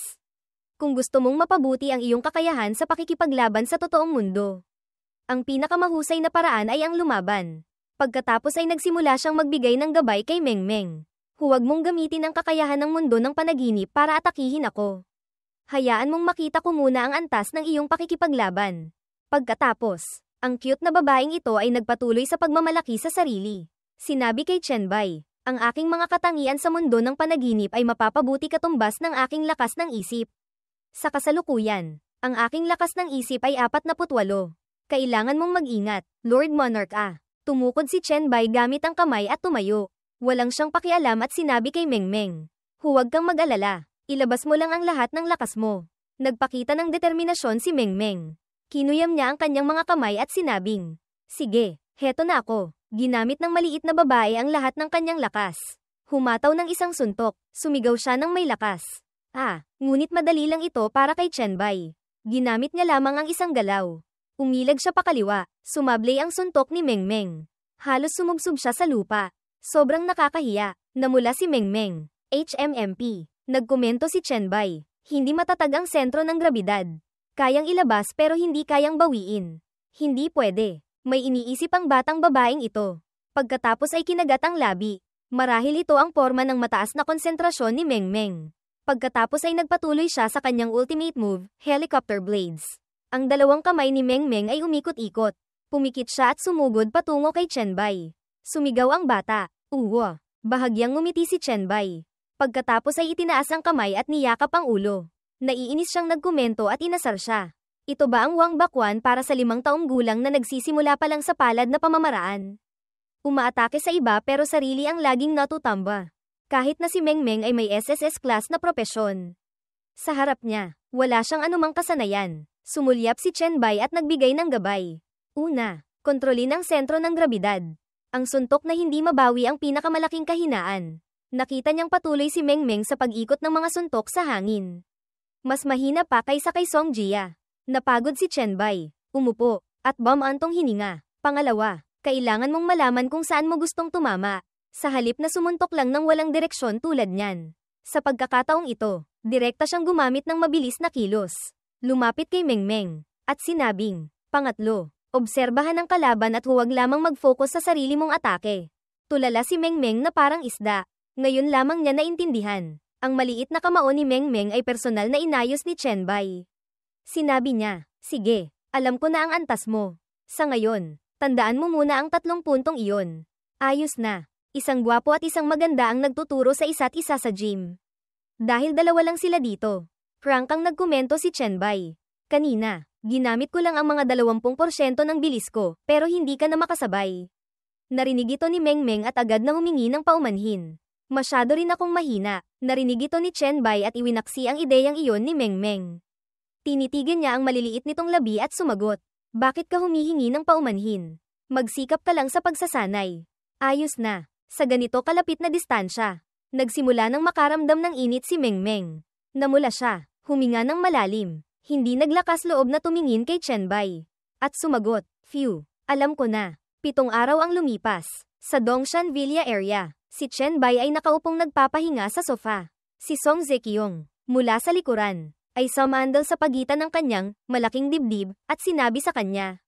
Kung gusto mong mapabuti ang iyong kakayahan sa pakikipaglaban sa totoong mundo, ang pinakamahusay na paraan ay ang lumaban. Pagkatapos ay nagsimula siyang magbigay ng gabay kay Mengmeng. Huwag mong gamitin ang kakayahan ng mundo ng panaginip para atakihin ako. Hayaan mong makita ko muna ang antas ng iyong pakikipaglaban. Pagkatapos, ang cute na babaeng ito ay nagpatuloy sa pagmamalaki sa sarili. Sinabi kay Chenbai, ang aking mga katangian sa mundo ng panaginip ay mapapabuti katumbas ng aking lakas ng isip. Sa kasalukuyan, ang aking lakas ng isip ay 48. Kailangan mong mag-ingat, Lord Monarch Tumukod si Chenbai gamit ang kamay at tumayo. Walang siyang pakialam at sinabi kay Mengmeng, huwag kang mag-alala, ilabas mo lang ang lahat ng lakas mo. Nagpakita ng determinasyon si Mengmeng. Kinuyam niya ang kanyang mga kamay at sinabing, sige, heto na ako. Ginamit ng maliit na babae ang lahat ng kanyang lakas. Humataw ng isang suntok, sumigaw siya ng may lakas. Ngunit madali lang ito para kay Chenbai. Ginamit niya lamang ang isang galaw. Umilag siya pakaliwa, sumablay ang suntok ni Mengmeng. Halos sumubsob siya sa lupa. Sobrang nakakahiya, namula si Mengmeng. HMMP. Nagkomento si Chenbai. Hindi matatag ang sentro ng grabidad. Kayang ilabas pero hindi kayang bawiin. Hindi pwede. May iniisip ang batang babaeng ito. Pagkatapos ay kinagat ang labi. Marahil ito ang forma ng mataas na konsentrasyon ni Mengmeng. Pagkatapos ay nagpatuloy siya sa kanyang ultimate move, Helicopter Blades. Ang 2 kamay ni Mengmeng ay umikot-ikot. Pumikit siya at sumugod patungo kay Chenbai. Sumigaw ang bata. Uwa. Bahagyang ngumiti si Chenbai. Pagkatapos ay itinaas ang kamay at niyakap ang ulo. Naiinis siyang nagkomento at inasar siya. Ito ba ang Wang Bakwan para sa 5 taong gulang na nagsisimula pa lang sa palad na pamamaraan? Umaatake sa iba pero sarili ang laging natutamba. Kahit na si Mengmeng ay may SSS class na propesyon. Sa harap niya, wala siyang anumang kasanayan. Sumulyap si Chenbai at nagbigay ng gabay. Una, kontrolin ang sentro ng grabidad. Ang suntok na hindi mabawi ang pinakamalaking kahinaan. Nakita niyang patuloy si Mengmeng sa pag-ikot ng mga suntok sa hangin. Mas mahina pa kaysa kay Song Jia. Napagod si Chenbai, umupo, at bumantong hininga. Pangalawa, kailangan mong malaman kung saan mo gustong tumama. Sa halip na sumuntok lang ng walang direksyon tulad niyan. Sa pagkakataong ito, direkta siyang gumamit ng mabilis na kilos. Lumapit kay Mengmeng, at sinabing, pangatlo, obserbahan ang kalaban at huwag lamang mag-focus sa sarili mong atake. Tulala si Mengmeng na parang isda. Ngayon lamang niya naintindihan. Ang maliit na kamao ni Mengmeng ay personal na inayos ni Chenbai. Sinabi niya, sige, alam ko na ang antas mo. Sa ngayon, tandaan mo muna ang 3 puntong iyon. Ayos na. Isang gwapo at isang maganda ang nagtuturo sa isa't isa sa gym. Dahil 2 lang sila dito. Frank ang nagkomento si Chenbai. Kanina, ginamit ko lang ang mga 20% ng bilis ko, pero hindi ka na makasabay. Narinig ito ni Mengmeng at agad na humingi ng paumanhin. Masyado rin akong mahina. Narinig ito ni Chen Bai at iwinaksi ang ideyang iyon ni Mengmeng. Tinitigan niya ang maliliit nitong labi at sumagot. Bakit ka humihingi ng paumanhin? Magsikap ka lang sa pagsasanay. Ayos na. Sa ganito kalapit na distansya. Nagsimula ng makaramdam ng init si Mengmeng. Namula siya. Huminga ng malalim. Hindi naglakas loob na tumingin kay Chen Bai. At sumagot, "Phew, alam ko na." 7 araw ang lumipas. Sa Dongshan Villa area, si Chen Bai ay nakaupong nagpapahinga sa sofa. Si Song Zekiong, mula sa likuran, ay sumandal sa pagitan ng kanyang malaking dibdib at sinabi sa kanya,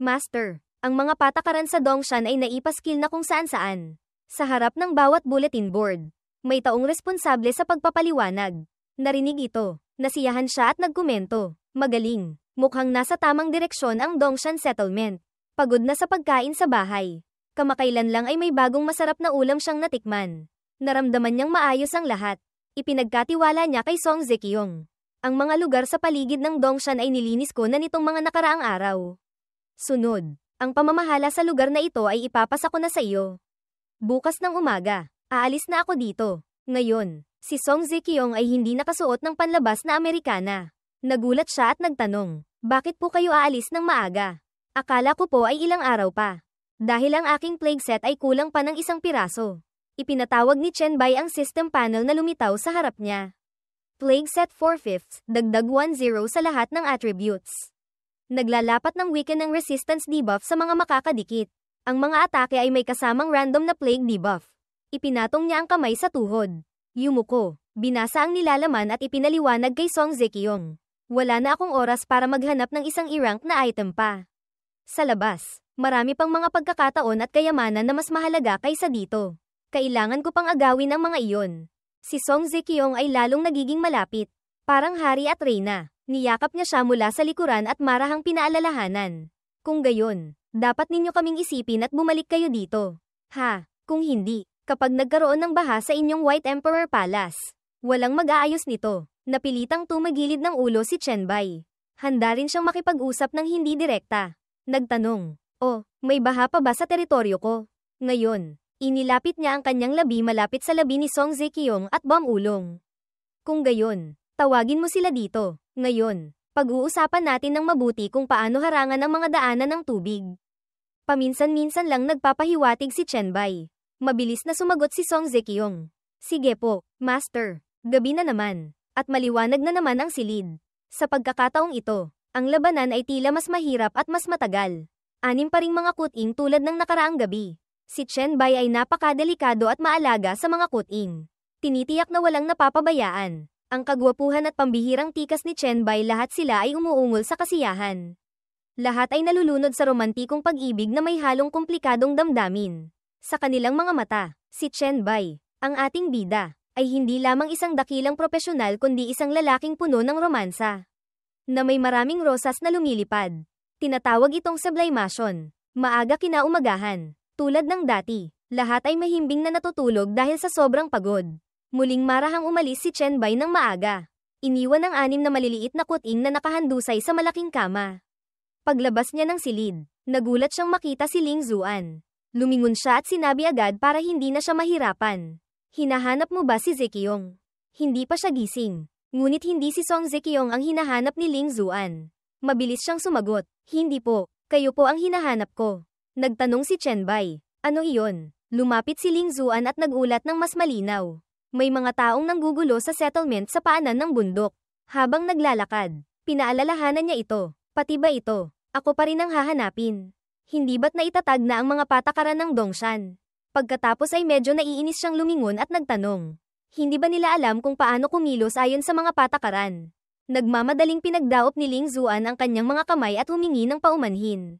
"Master, ang mga patakaran sa Dongshan ay naipaskil na kung saan-saan. Sa harap ng bawat bulletin board, may taong responsable sa pagpapaliwanag." Narinig ito. Nasiyahan siya at nagkomento, "Magaling. Mukhang nasa tamang direksyon ang Dongshan Settlement. Pagod na sa pagkain sa bahay. Kamakailan lang ay may bagong masarap na ulam siyang natikman. Naramdaman niyang maayos ang lahat." Ipinagkatiwala niya kay Song Zekiong. "Ang mga lugar sa paligid ng Dongshan ay nilinis ko na nitong mga nakaraang araw. Sunod, ang pamamahala sa lugar na ito ay ipapasa ko na sa iyo. Bukas ng umaga, aalis na ako dito." Ngayon, si Song Zekiong ay hindi nakasuot ng panlabas na Amerikana. Nagulat siya at nagtanong, "Bakit po kayo aalis ng maaga? Akala ko po ay ilang araw pa. Dahil ang aking plague set ay kulang pa ng 1 piraso. Ipinatawag ni Chen Bai ang system panel na lumitaw sa harap niya. Plague set 4/5, dagdag 10 sa lahat ng attributes. Naglalapat ng weaken ng resistance debuff sa mga makakadikit. Ang mga atake ay may kasamang random na plague debuff. Ipinatong niya ang kamay sa tuhod. Yumuko, binasa ang nilalaman at ipinaliwanag kay Song Zekiong. "Wala na akong oras para maghanap ng isang i-rank na item pa. Sa labas, marami pang mga pagkakataon at kayamanan na mas mahalaga kaysa dito. Kailangan ko pang agawin ang mga iyon." Si Song Zekiong ay lalong nagiging malapit. Parang hari at reyna. Niyakap niya siya mula sa likuran at marahang pinaalalahanan. "Kung gayon, dapat ninyo kaming isipin at bumalik kayo dito. Ha, kung hindi, kapag nagkaroon ng baha sa inyong White Emperor Palace, walang mag-aayos nito." Napilitang tumagilid ng ulo si Chen Bai. Handa rin siyang makipag-usap ng hindi direkta. Nagtanong, "Oh, may baha pa ba sa teritoryo ko?" Ngayon, inilapit niya ang kanyang labi malapit sa labi ni Song Zekiong at bumulong. "Kung gayon, tawagin mo sila dito. Ngayon, pag-uusapan natin ng mabuti kung paano harangan ang mga daanan ng tubig." Paminsan-minsan lang nagpapahiwatig si Chen Bai. Mabilis na sumagot si Song Zekiong. "Sige po, Master. Gabi na naman. At maliwanag na naman ang silid. Sa pagkakataong ito, ang labanan ay tila mas mahirap at mas matagal. 6 pa ring mga kuting tulad ng nakaraang gabi. Si Chen Bai ay napakadelikado at maalaga sa mga kuting. Tinitiyak na walang napapabayaan. Ang kagwapuhan at pambihirang tikas ni Chen Bai, lahat sila ay umuungol sa kasiyahan. Lahat ay nalulunod sa romantikong pag-ibig na may halong komplikadong damdamin. Sa kanilang mga mata, si Chen Bai, ang ating bida, ay hindi lamang isang dakilang propesyonal kundi isang lalaking puno ng romansa. Na may maraming rosas na lumilipad. Tinatawag itong sublimation. Maaga kinaumagahan. Tulad ng dati, lahat ay mahimbing na natutulog dahil sa sobrang pagod. Muling marahang umalis si Chen Bai ng maaga. Iniwan ang 6 na maliliit na kuting na nakahandusay sa malaking kama. Paglabas niya ng silid, nagulat siyang makita si Ling Zuan. Lumingon siya at sinabi agad para hindi na siya mahirapan, "Hinahanap mo ba si Zekiong?" Hindi pa siya gising. Ngunit hindi si Song Zekiong ang hinahanap ni Ling Zuan. Mabilis siyang sumagot, "Hindi po, kayo po ang hinahanap ko." Nagtanong si Chen Bai, "Ano iyon?" Lumapit si Ling Zuan at nagulat ng mas malinaw. May mga taong nanggugulo sa settlement sa paanan ng bundok. Habang naglalakad, pinaalalahanan niya ito, "Pati ba ito? Ako pa rin ang hahanapin. Hindi ba't naitatag na ang mga patakaran ng Dongshan?" Pagkatapos ay medyo naiinis siyang lumingon at nagtanong, "Hindi ba nila alam kung paano kumilos ayon sa mga patakaran?" Nagmamadaling pinagdaop ni Ling Zuan ang kanyang mga kamay at humingi ng paumanhin.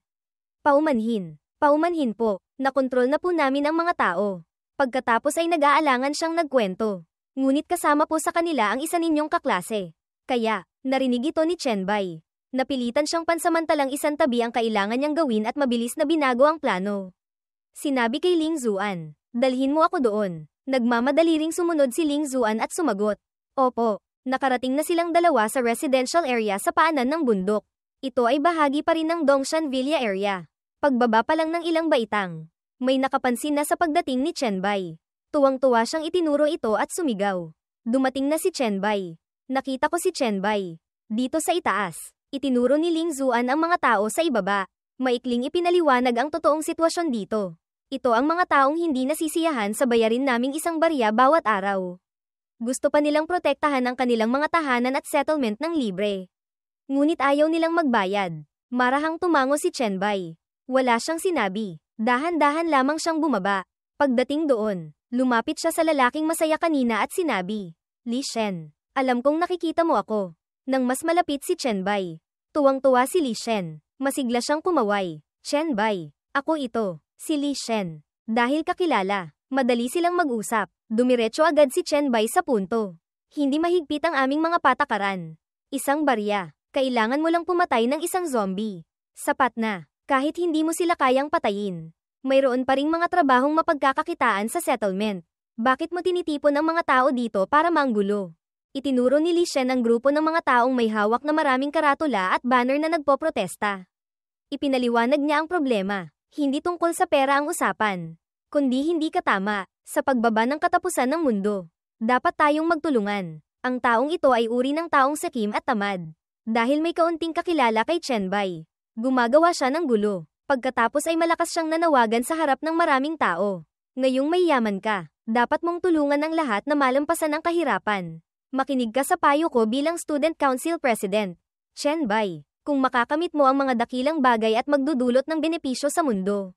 "Paumanhin? Paumanhin po, nakontrol na po namin ang mga tao." Pagkatapos ay nag-aalangan siyang nagkwento. "Ngunit kasama po sa kanila ang isa ninyong kaklase. Kaya, narinig ito ni Chen Bai. Napilitan siyang pansamantalang isantabi ang kailangan niyang gawin at mabilis na binago ang plano. Sinabi kay Ling Zuan, "Dalhin mo ako doon." Nagmamadali ring sumunod si Ling Zuan at sumagot, "Opo." Nakarating na silang dalawa sa residential area sa paanan ng bundok. Ito ay bahagi pa rin ng Dongshan Villa area. Pagbaba pa lang ng ilang baitang, May nakapansin na sa pagdating ni Chenbai. Tuwang-tuwa siyang itinuro ito at sumigaw. Dumating na si Chenbai. Nakita ko si Chenbai. Dito sa itaas. Itinuro ni Ling Zuan ang mga tao sa ibaba. Maikling ipinaliwanag ang totoong sitwasyon dito. Ito ang mga taong hindi nasisiyahan sa bayarin naming isang barya bawat araw. Gusto pa nilang protektahan ang kanilang mga tahanan at settlement ng libre. Ngunit ayaw nilang magbayad. Marahang tumango si Chenbai. Wala siyang sinabi. Dahan-dahan lamang siyang bumaba. Pagdating doon, lumapit siya sa lalaking masaya kanina at sinabi, Li Shen, alam kong nakikita mo ako. Nang mas malapit si Chenbai. Tuwang-tuwa si Li Shen. Masigla siyang kumaway. Chenbai, ako ito, si Li Shen. Dahil kakilala, madali silang mag-usap. Dumiretso agad si Chenbai sa punto. Hindi mahigpit ang aming mga patakaran. Isang barya. Kailangan mo lang pumatay ng isang zombie. Sapat na. Kahit hindi mo sila kayang patayin. Mayroon pa ring mga trabahong mapagkakakitaan sa settlement. Bakit mo tinitipon ang mga tao dito para manggulo? Itinuro ni Li Shen ang grupo ng mga taong may hawak na maraming karatula at banner na nagpoprotesta. Ipinaliwanag niya ang problema. Hindi tungkol sa pera ang usapan. Kundi hindi katama, sa pagbaba ng katapusan ng mundo. Dapat tayong magtulungan. Ang taong ito ay uri ng taong sakim at tamad. Dahil may kaunting kakilala kay Chenbai. Gumagawa siya ng gulo. Pagkatapos ay malakas siyang nanawagan sa harap ng maraming tao. Ngayong may yaman ka, dapat mong tulungan ang lahat na malampasan ang kahirapan. Makinig ka sa payo ko bilang Student Council President. Chenbai, kung makakamit mo ang mga dakilang bagay at magdudulot ng benepisyo sa mundo.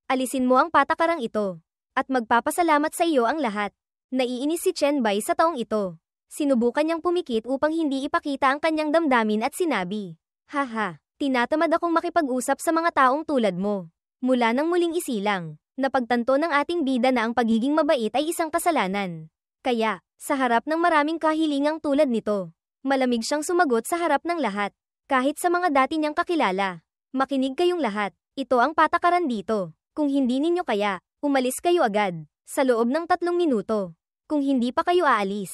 Alisin mo ang patakarang ito. At magpapasalamat sa iyo ang lahat. Naiinis si Chenbai sa taong ito. Sinubukan niyang pumikit upang hindi ipakita ang kanyang damdamin at sinabi, Haha. Tinatamad akong makipag-usap sa mga taong tulad mo. Mula nang muling isilang, napagtanto ng ating bida na ang pagiging mabait ay isang kasalanan. Kaya, sa harap ng maraming kahilingang tulad nito, malamig siyang sumagot sa harap ng lahat. Kahit sa mga dati niyang kakilala. Makinig kayong lahat. Ito ang patakaran dito. Kung hindi ninyo kaya, umalis kayo agad. Sa loob ng 3 minuto. Kung hindi pa kayo aalis,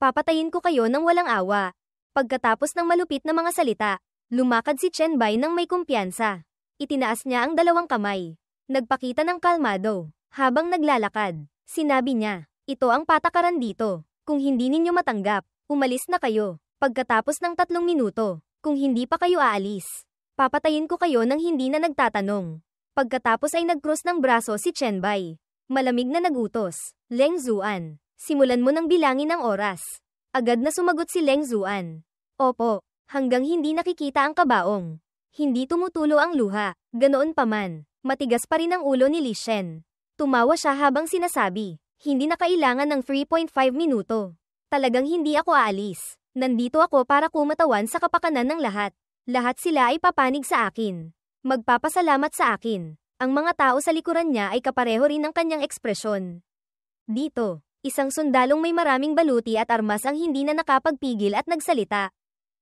papatayin ko kayo ng walang awa. Pagkatapos ng malupit na mga salita, lumakad si Chenbai nang may kumpiyansa. Itinaas niya ang 2 kamay. Nagpakita ng kalmado. Habang naglalakad, sinabi niya, ito ang patakaran dito. Kung hindi ninyo matanggap, umalis na kayo. Pagkatapos ng 3 minuto, kung hindi pa kayo aalis, papatayin ko kayo nang hindi na nagtatanong. Pagkatapos ay nagkrus ng braso si Chenbai. Malamig na nagutos, Leng Zuan, simulan mo nang bilangin ang oras. Agad na sumagot si Leng Zuan. Opo. Hanggang hindi nakikita ang kabaong. Hindi tumutulo ang luha. Ganoon pa man, matigas pa rin ang ulo ni Li Shen. Tumawa siya habang sinasabi, hindi na kailangan ng 3.5 minuto. Talagang hindi ako aalis. Nandito ako para kumatawan sa kapakanan ng lahat. Lahat sila ay papanig sa akin. Magpapasalamat sa akin. Ang mga tao sa likuran niya ay kapareho rin ng kanyang ekspresyon. Dito, isang sundalong may maraming baluti at armas ang hindi na nakapagpigil at nagsalita.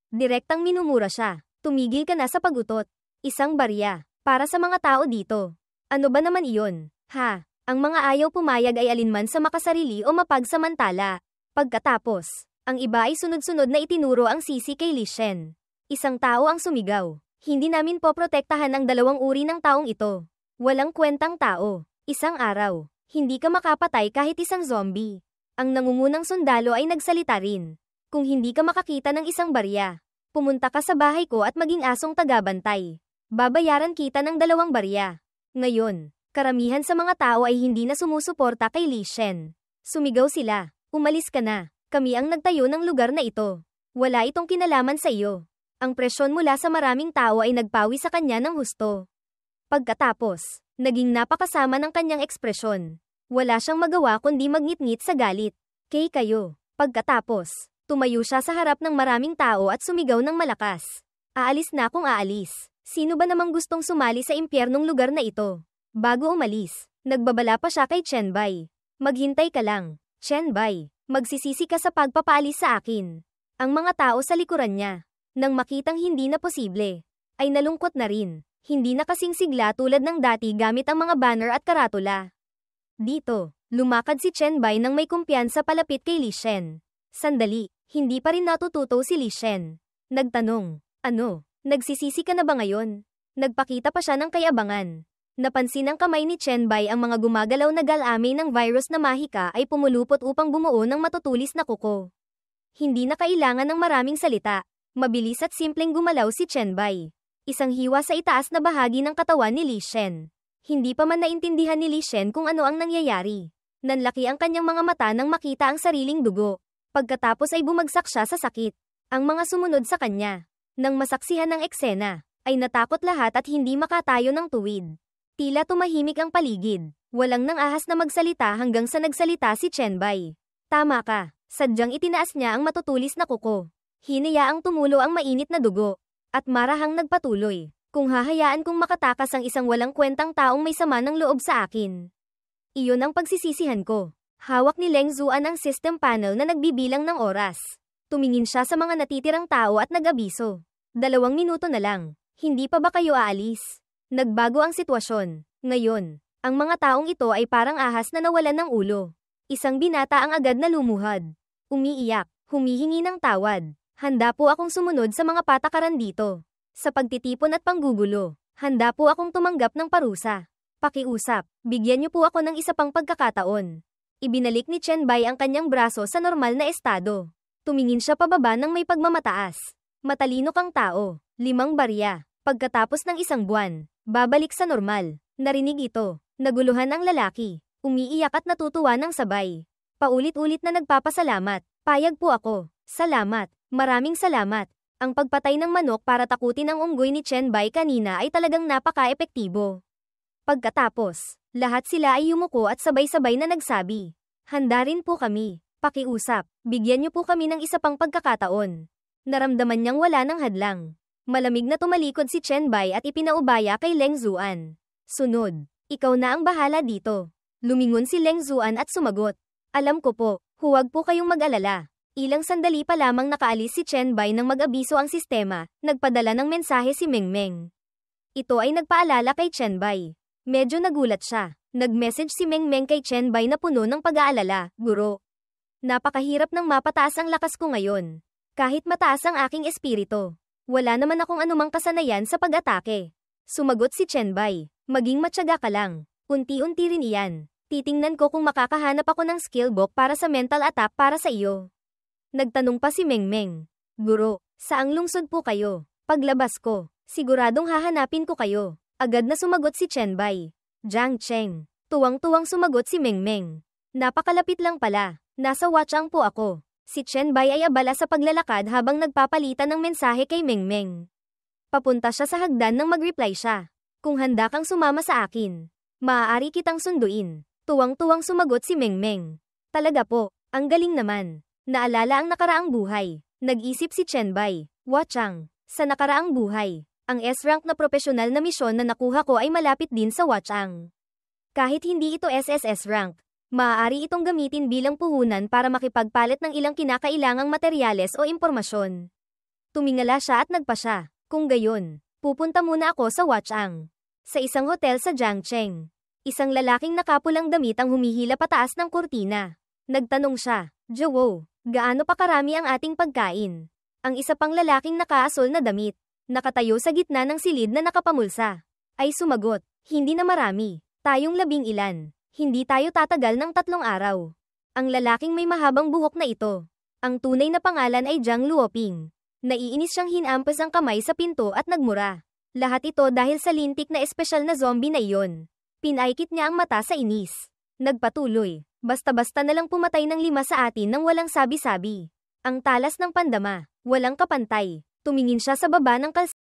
Direktang minumura siya. Tumigil ka na sa pagutot. Isang barya. Para sa mga tao dito. Ano ba naman iyon? Ha? Ang mga ayaw pumayag ay alinman sa makasarili o mapagsamantala. Pagkatapos, ang iba ay sunod-sunod na itinuro ang sisi kay Li Shen. Isang tao ang sumigaw. Hindi namin poprotektahan ang 2 uri ng taong ito. Walang kwentang tao. Isang araw. Hindi ka makapatay kahit isang zombie. Ang nangungunang sundalo ay nagsalita rin. Kung hindi ka makakita ng isang barya, pumunta ka sa bahay ko at maging asong tagabantay. Babayaran kita ng 2 barya. Ngayon, karamihan sa mga tao ay hindi na sumusuporta kay Li Shen. Sumigaw sila, umalis ka na. Kami ang nagtayo ng lugar na ito. Wala itong kinalaman sa iyo. Ang presyon mula sa maraming tao ay nagpawi sa kanya ng husto. Pagkatapos, naging napakasama ng kanyang ekspresyon. Wala siyang magawa kundi magngit-ngit sa galit. Kay kayo. Pagkatapos, tumayo siya sa harap ng maraming tao at sumigaw ng malakas. Aalis na kung aalis. Sino ba namang gustong sumali sa impyernong lugar na ito? Bago umalis, nagbabala pa siya kay Chenbai. Maghintay ka lang. Chenbai, magsisisi ka sa pagpapaalis sa akin. Ang mga tao sa likuran niya, nang makitang hindi na posible, ay nalungkot na rin. Hindi na kasing sigla tulad ng dati gamit ang mga banner at karatula. Dito, lumakad si Chenbai nang may kumpiyansa palapit kay Li Shen. Sandali, hindi pa rin natututo si Li Shen. Nagtanong, ano, nagsisisi ka na ba ngayon? Nagpakita pa siya ng kayabangan. Napansin ng kamay ni Chenbai ang mga gumagalaw na galame ng virus na mahika ay pumulupot upang bumuo ng matutulis na kuko. Hindi na kailangan ng maraming salita. Mabilis at simpleng gumalaw si Chenbai. Isang hiwa sa itaas na bahagi ng katawan ni Li Shen. Hindi pa man naintindihan ni Li Shen kung ano ang nangyayari. Nanlaki ang kanyang mga mata nang makita ang sariling dugo. Pagkatapos ay bumagsak siya sa sakit. Ang mga sumunod sa kanya, nang masaksihan ng eksena, ay natakot lahat at hindi makatayo ng tuwid. Tila tumahimik ang paligid. Walang nang ahas na magsalita hanggang sa nagsalita si Chenbai. Tama ka, sadyang itinaas niya ang matutulis na kuko. Hinayaang tumulo ang mainit na dugo. At marahang nagpatuloy. Kung hahayaan kong makatakas ang isang walang kwentang taong may sama ng loob sa akin. Iyon ang pagsisisihan ko. Hawak ni Leng Zuan ang system panel na nagbibilang ng oras. Tumingin siya sa mga natitirang tao at nag-abiso. 2 minuto na lang. Hindi pa ba kayo aalis? Nagbago ang sitwasyon. Ngayon, ang mga taong ito ay parang ahas na nawalan ng ulo. Isang binata ang agad na lumuhad. Umiiyak, humihingi ng tawad. Handa po akong sumunod sa mga patakaran dito. Sa pagtitipon at panggugulo, handa po akong tumanggap ng parusa. Pakiusap, bigyan niyo po ako ng isa pang pagkakataon. Ibinalik ni Chenbai ang kanyang braso sa normal na estado. Tumingin siya pababa ng may pagmamataas. Matalino kang tao, 5 barya. Pagkatapos ng 1 buwan, babalik sa normal. Narinig ito. Naguluhan ang lalaki. Umiiyak at natutuwa ng sabay. Paulit-ulit na nagpapasalamat. Payag po ako. Salamat. Maraming salamat. Ang pagpatay ng manok para takutin ang unggoy ni Chenbai kanina ay talagang napaka-epektibo. Pagkatapos, lahat sila ay yumuko at sabay-sabay na nagsabi. Handa rin po kami. Pakiusap, bigyan niyo po kami ng isa pang pagkakataon. Naramdaman niyang wala ng hadlang. Malamig na tumalikod si Chenbai at ipinaubaya kay Leng Zuan. Sunod, ikaw na ang bahala dito. Lumingon si Leng Zuan at sumagot. Alam ko po, huwag po kayong mag-alala. Ilang sandali pa lamang nakaalis si Chenbai nang mag-abiso ang sistema, nagpadala ng mensahe si Mengmeng. Ito ay nagpaalala kay Chenbai. Medyo nagulat siya. Nag-message si Mengmeng kay Chenbai na puno ng pag-aalala, Guro. Napakahirap nang mapataas ang lakas ko ngayon. Kahit mataas ang aking espiritu. Wala naman akong anumang kasanayan sa pag-atake. Sumagot si Chenbai. Maging matyaga ka lang. Unti-unti rin iyan. Titingnan ko kung makakahanap ako ng skill book para sa mental attack para sa iyo. Nagtanong pa si Mengmeng. Guro, saang lungsod po kayo? Paglabas ko, siguradong hahanapin ko kayo. Agad na sumagot si Chenbai. Jiangcheng. Tuwang-tuwang sumagot si Mengmeng. Napakalapit lang pala. Nasa Watchang po ako. Si Chenbai ay abala sa paglalakad habang nagpapalitan ng mensahe kay Mengmeng. Papunta siya sa hagdan nang mag-reply siya. Kung handa kang sumama sa akin, maaari kitang sunduin. Tuwang-tuwang sumagot si Mengmeng. Talaga po, ang galing naman. Naalala ang nakaraang buhay. Nag-isip si Chenbai. Watchang. Sa nakaraang buhay, ang S-rank na profesional na misyon na nakuha ko ay malapit din sa Watchang. Kahit hindi ito SSS rank, maaari itong gamitin bilang puhunan para makipagpalit ng ilang kinakailangang materyales o impormasyon. Tumingala siya at nagpa siya. Kung gayon, pupunta muna ako sa Watchang. Sa isang hotel sa Jiangcheng. Isang lalaking nakapulang damit ang humihila pataas ng kurtina. Nagtanong siya, Jowo, gaano pa karami ang ating pagkain? Ang isa pang lalaking nakaasol na damit, nakatayo sa gitna ng silid na nakapamulsa, ay sumagot, hindi na marami, tayong 11. Hindi tayo tatagal ng 3 araw. Ang lalaking may mahabang buhok na ito. Ang tunay na pangalan ay Jiang Luoping. Naiinis siyang hinampas ang kamay sa pinto at nagmura. Lahat ito dahil sa lintik na espesyal na zombie na iyon. Pinaikit niya ang mata sa inis. Nagpatuloy. Basta-basta na lang pumatay ng 5 sa atin nang walang sabi-sabi. Ang talas ng pandama. Walang kapantay. Tumingin siya sa baba ng kalsada.